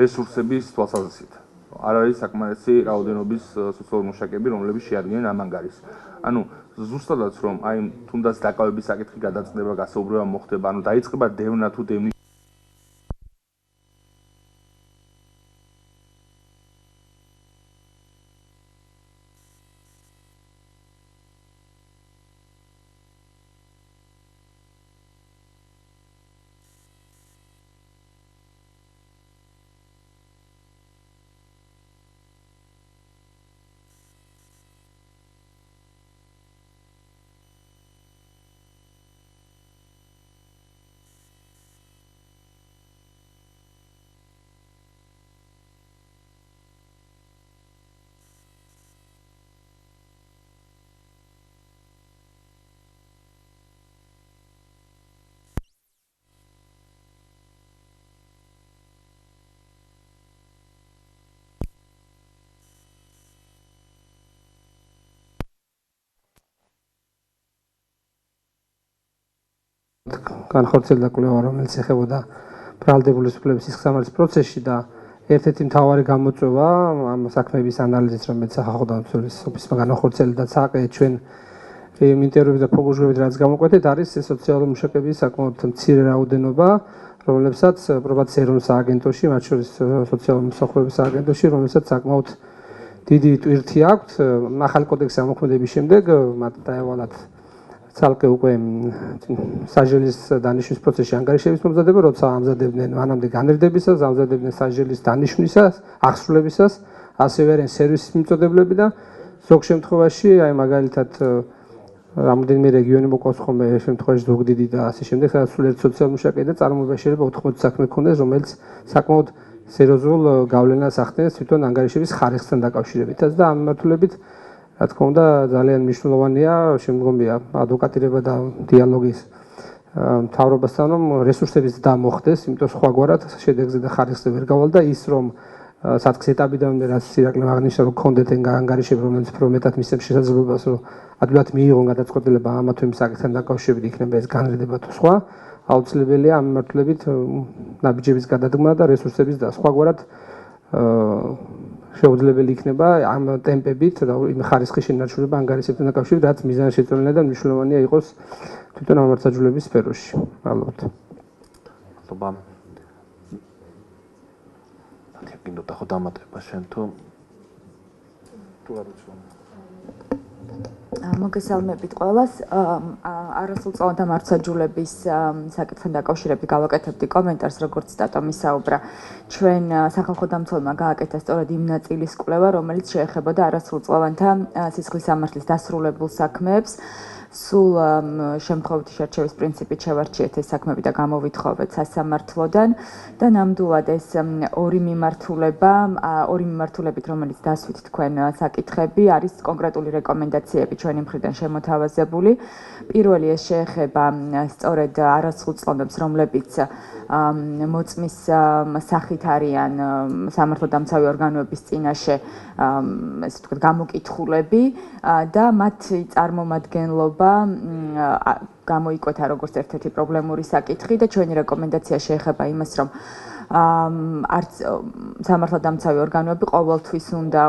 რესურსების თვალსაზრისით. არ არის საკმარისი რაოდენობის სოციალური მუშაკები, რომლებიც შეადგენენ ამ ანგარიშს. ანუ ზუსტადაც რომ აი თუნდაც დაკავების საკითხი გადაწყვეტება, გასაუბრება მოხდება, ანუ დაიწყება დევნა თუ დევნის განხორციელდა კვლევა, რომელიც ეხებოდა ბრალდებულის უფლების სისხლსამართლის პროცესში და ერთ-ერთი მთავარი გამოწვევა ამ საქმეების ანალიზით, რომელიც სახალხო დამცველის ოფისმა განახორციელა და სააკე ჩვენ ინტერვიუებით და ფოგუჟებით რაც გამოკვეთეთ, არის სოციალური მუშაკების საკმაოდ მცირე რაოდენობა, რომლებსაც პრობაციის ეროვნულ სააგენტოში, მათ შორის სოციალური მსახურების სააგენტოში, რომელსაც საკმაოდ დიდი ტვირთი აქვთ. ახალი კოდექსის ამოქმედების შემდეგ მათ დაევალათ ცალკე უკვე საჟელის დანიშვნის პროცესში ანგარიშების მომზადება, როცა ამზადებდნენ მანამდე განრიდებისას, ამზადებდნენ საჟელის დანიშვნისას, აღსრულებისას, ასევე არიან სერვისის მიმწოდებლები და ზოგ შემთხვევაში, აი მაგალითად რამდენიმე რეგიონი მოყავს ხოლმე შემთხვევაში ზუგდიდი და ასე შემდეგ, სადაც სულიერ სოციალურ მუშაკი და წარმოება შეიძლება 80 საქმე ქონდეს, რომელიც საკმაოდ სერიოზულ გავლენას ახდენს თვითონ ანგარიშების ხარისხთან დაკავშირებითაც და ამ მიმართულებით რა თქმა უნდა ძალიან მნიშვნელოვანია შემდგომია ადვოკატირება და დიალოგის მთავრობასთან რომ რესურსების და მოხდეს, იმიტომ სხვაგვარად შედეგზე და ხარისხზე ვერ გავალ და ის რომ საწყის ეტაპიდანვე რაც ირაკლი აღნიშნა რომ კონდეთ ანგარიშები რომელიც პრომეტად მისცემს შესაძლებლობას რომ ადვილად მიიღონ გადაწყვეტილება ამა თუ იმ საკითხთან დაკავშირებით იქნება ეს განრიდება თუ სხვა აუცილებელია ამ მიმართულებით ნაბიჯების გადადგმა და რესურსების და სხვაგვარად შეუძლებელი იქნება ამ ტემპებით და იმ ხარისხის შენარჩუნება ანგარიშებთან დაკავშირებით, რაც მიზანშეწონილი და მნიშვნელოვანია იყოს თვითონ ამართაჯულების სფეროში. მადლობთ. მადლობა. გინდოდა ხო დამატება შენ თუ არ ვიცი. მოგესალმებით ყველას. არასრულწლოვანთა მართლმსაჯულების საკითხთან დაკავშირებით გავაკეთებდი კომენტარს, როგორც დატომ ისაუბრა. ჩვენ სახალხო დამცველმა გააკეთა სწორედ იმ ნაწილის კვლევა, რომელიც შეეხებოდა არასრულწლოვანთა სისხლის სამართლის დასრულებულ საქმეებს. სულ შემთხვევითი შერჩევის პრინციპით შევარჩიეთ ეს საქმეები და გამოვითხოვეთ სასამართლოდან და ნამდვილად ეს ორი მიმართულებით, რომელიც დასვით თქვენ საკითხები, არის კონკრეტული რეკომენდაციები ჩვენი მხრიდან შემოთავაზებული. პირველი ეს შეეხება სწორედ არასრულწლოვანებს, რომლებიც მოწმის სახით არიან სამართლოდამცავი ორგანოების წინაშე ესე ვთქვათ გამოკითხულები და მათი წარმომადგენლობა გამოიკვეთა როგორც ერთ-ერთი პრობლემური საკითხი და ჩვენი რეკომენდაცია შეეხება იმას, რომ არც სამართლოდამცავი ორგანოები ყოველთვის უნდა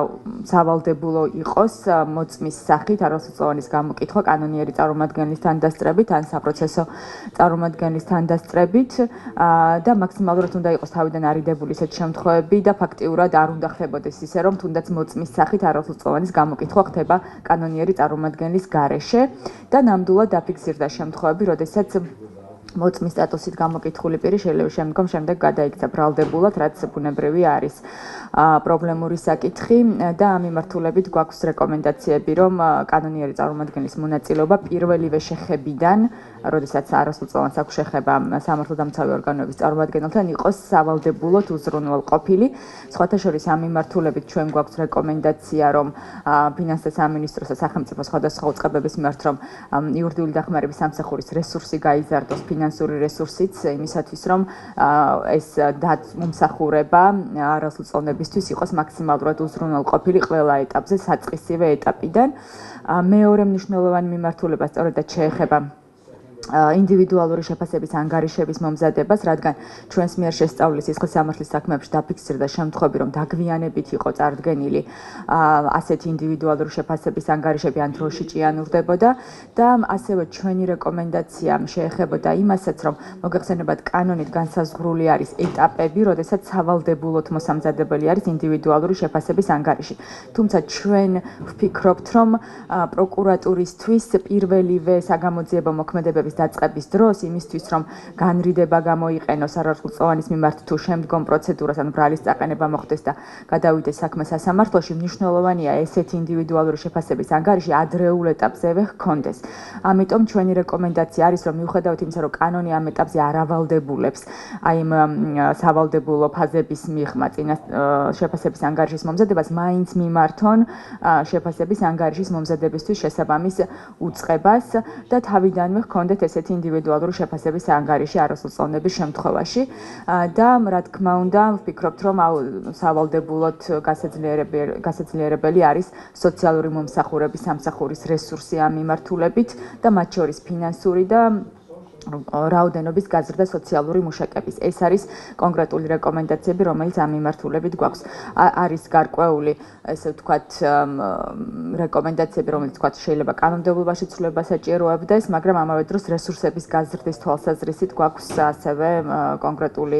სავალდებულო იყოს მოწმის სახით არასრულწლოვანის გამოკითხვა კანონიერი წარმომადგენლის თანდასწრებით ან საპროცესო წარმომადგენლის თანდასწრებით და მაქსიმალურად უნდა იყოს თავიდან არიდებული ისეთ შემთხვევები და ფაქტიურად არ უნდა ხდებოდეს ისე, რომ თუნდაც მოწმის სახით არასრულწლოვანის გამოკითხვა ხდება კანონიერი წარმომადგენლის გარეშე და ნამდვილად დაფიქსირდა შემთხვევები, როდესაც მოწმის სტატუსით გამოკითხული პირი შეიძლება შემდეგ გადაიქცა ბრალდებულად, რაც ბუნებრივი არის. პრობლემური საკითხი და ამ მიმართულებით გვაქვს რეკომენდაციები, რომ კანონიერი წარმომადგენლის მონაწილეობა პირველივე შეხებიდან, როდესაც არასრულწლოვანს აქვს შეხება სამართლოდამცავი ორგანოების წარმომადგენელთან, იყოს სავალდებულოდ უზრუნველყოფილი. სხვათა შორის ამ მიმართულებით ჩვენ გვაქვს რეკომენდაცია, რომ ფინანსთა სამინისტროს და სახელმწიფოს სხვადასხვა უწყებების მიმართ, რომ იურიდიული დახმარების სამსახურის რესურსი გაიზარდოს, ფინანსური რესურსიც იმისათვის, რომ ეს მომსახურება არასრულწლოვანებისთვის იყოს მაქსიმალურად უზრუნველყოფილი ყველა ეტაპზე, საწყისივე ეტაპიდან. მეორე მნიშვნელოვანი მიმართულება სწორედაც შეეხება ინდივიდუალური შეფასების ანგარიშების მომზადებას, რადგან ჩვენს მიერ შესწავლილი სისხლის სამართლის საქმეებში დაფიქსირდა შემთხვევები, რომ დაგვიანებით იყო წარდგენილი ასეთი ინდივიდუალური შეფასების ანგარიშები ან დროში ჭიანურდებოდა და ასევე ჩვენი რეკომენდაცია შეეხებოდა იმასაც, რომ მოგეხსენებათ კანონით განსაზღვრული არის ეტაპები, როდესაც სავალდებულოდ მოსამზადებელი არის ინდივიდუალური შეფასების ანგარიში. თუმცა ჩვენ ვფიქრობთ, რომ პროკურატურისთვის პირველივე საგამოძიებო მოქმედებების დაწყების დროს იმისთვის, რომ განრიდება გამოიყენოს არასრულწლოვანის მიმართ თუ შემდგომ პროცედურას ან ბრალის წაყენება მოხდეს და გადავიდეს საქმე სასამართლოში, მნიშვნელოვანია ესეთი ინდივიდუალური შეფასების ანგარიში ადრეულ ეტაპზევე ჰქონდეს. ამიტომ ჩვენი რეკომენდაცია არის, რომ მიუხედავად იმისა, რომ კანონი ამ ეტაპზე არ ავალდებულებს აი იმ სავალდებულო ფაზების მიღმა წინა შეფასების ანგარიშის მომზადებას, მაინც მიმართონ შეფასების ანგარიშის მომზადებისთვის შესაბამის უწყებას და თავიდანვე ჰქონდეთ ესეთი ინდივიდუალური შეფასების ანგარიში არასრულწლოვნების შემთხვევაში და რა თქმა უნდა ვფიქრობთ, რომ სავალდებულოდ გასაძლიერებელი არის სოციალური მომსახურების სამსახურის რესურსი ამ მიმართულებით და მათ შორის ფინანსური და რაოდენობის გაზრდა სოციალური მუშაკების. ეს არის კონკრეტული რეკომენდაციები, რომელიც ამ მიმართულებით გვაქვს. არის გარკვეული, ესე ვთქვათ, რეკომენდაციები, რომელიც ვთქვათ, შეიძლება კანონმდებლობაში ცვლილებას საჭიროებდეს, მაგრამ ამავე დროს რესურსების გაზრდის თვალსაზრისით გვაქვს ასევე კონკრეტული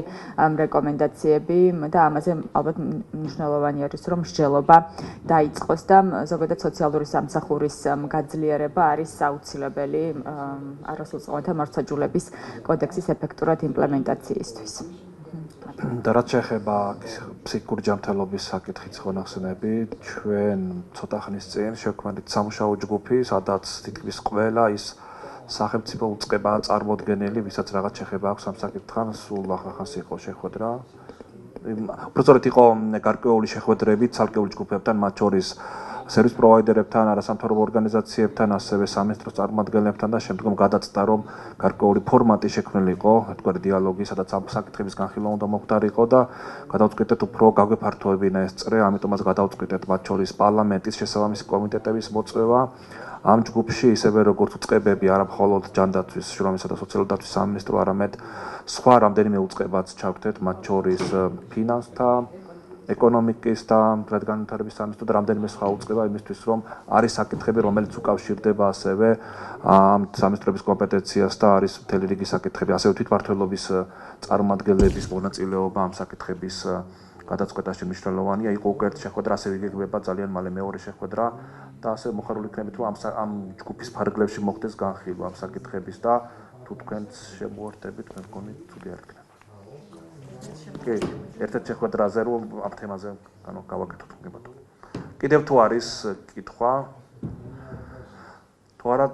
რეკომენდაციები და ამაზე ალბათ მნიშვნელოვანი არის, რომ მსჯელობა დაიწყოს და ზოგადად სოციალური სამსახურის გაძლიერება არის აუცილებელი არასრულწლოვანთა მართლმსაჯულების კოდექსის ეფექტურად იმპლემენტაციისთვის. და რაც შეეხება ფსიქიკური ჯანმრთელობის საკითხიც ხო ნახსენები, ჩვენ ცოტა ხნის წინ შევქმნით სამუშაო ჯგუფი, სადაც თითქმის ყველა ის სახელმწიფო უწყებაა წარმოდგენილი, ვისაც რაღაც შეხება აქვს ამ საკითხთან, სულ ახახანს იყო შეხვედრა. უბრალოდ იყო გარკვეული შეხვედრები ცალკეულ ჯგუფებთან, მათ შორის სერვის პროვაიდერებთან, არასამთავრობო ორგანიზაციებთან, ასევე სამინისტროს წარმომადგენლებთან და შემდგომ გადაწყდა, რომ გარკვეული ფორმატი შექმნილი იყო, ერთგვარი დიალოგი, სადაც ამ საკითხების განხილვა უნდა მოხდარიყო და გადავწყვიტეთ უფრო გაგვეფართოებინა ეს წრე, ამიტომაც გადავწყვიტეთ მათ შორის პარლამენტის შესაბამისი კომიტეტების მოწვევა. ამ ჯგუფში ისევე როგორც უწყებები, არა მხოლოდ ჯანდაცვის, შრომისა და სოციალური დაცვის სამინისტრო, არამედ სხვა რამდენიმე უწყებაც ჩავთეთ, მათ შორის ფინანსთა ეკონომიკის და განვითარების სამინისტროდ რამდენიმე სხვა უწყება იმისთვის, რომ არის საკითხები, რომელიც უკავშირდება ასევე ამ სამინისტროების კომპეტენციას და არის მთელი რიგი საკითხები, ასევე თვითმმართველობის წარმომადგენლების მონაწილეობა ამ საკითხების გადაწყვეტაში მნიშვნელოვანია. იყო უკვე ერთი შეხვედრა, ასევე იგეგმება ძალიან მალე მეორე შეხვედრა და ასევე მოხარული იქნებით, რომ ამ ჯგუფის ფარგლებში მოხდეს განხილვა ამ საკითხების და თუ თქვენც შემოერთებით, მე მგონი ცუდი არ იქნება. კი, ერთ-ერთ შეხვედრაზე რომ ამ თემაზე გავაკეთოთ გებათო. კიდევ თუ არის კითხვა? თუ არა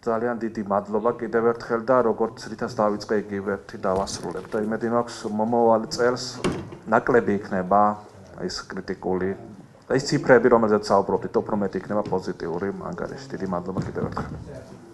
ძალიან დიდი მადლობა კიდევ ერთხელ და როგორც რითაც დავიწყე იგივე ერთი დავასრულებ და იმედი მაქვს მომავალ წელს ნაკლები იქნება ეს კრიტიკული და ის ციფრები რომელზეც საუბრობთ უფრო მეტი იქნება პოზიტიური ანგარიში. დიდი მადლობა კიდევ ერთხელ.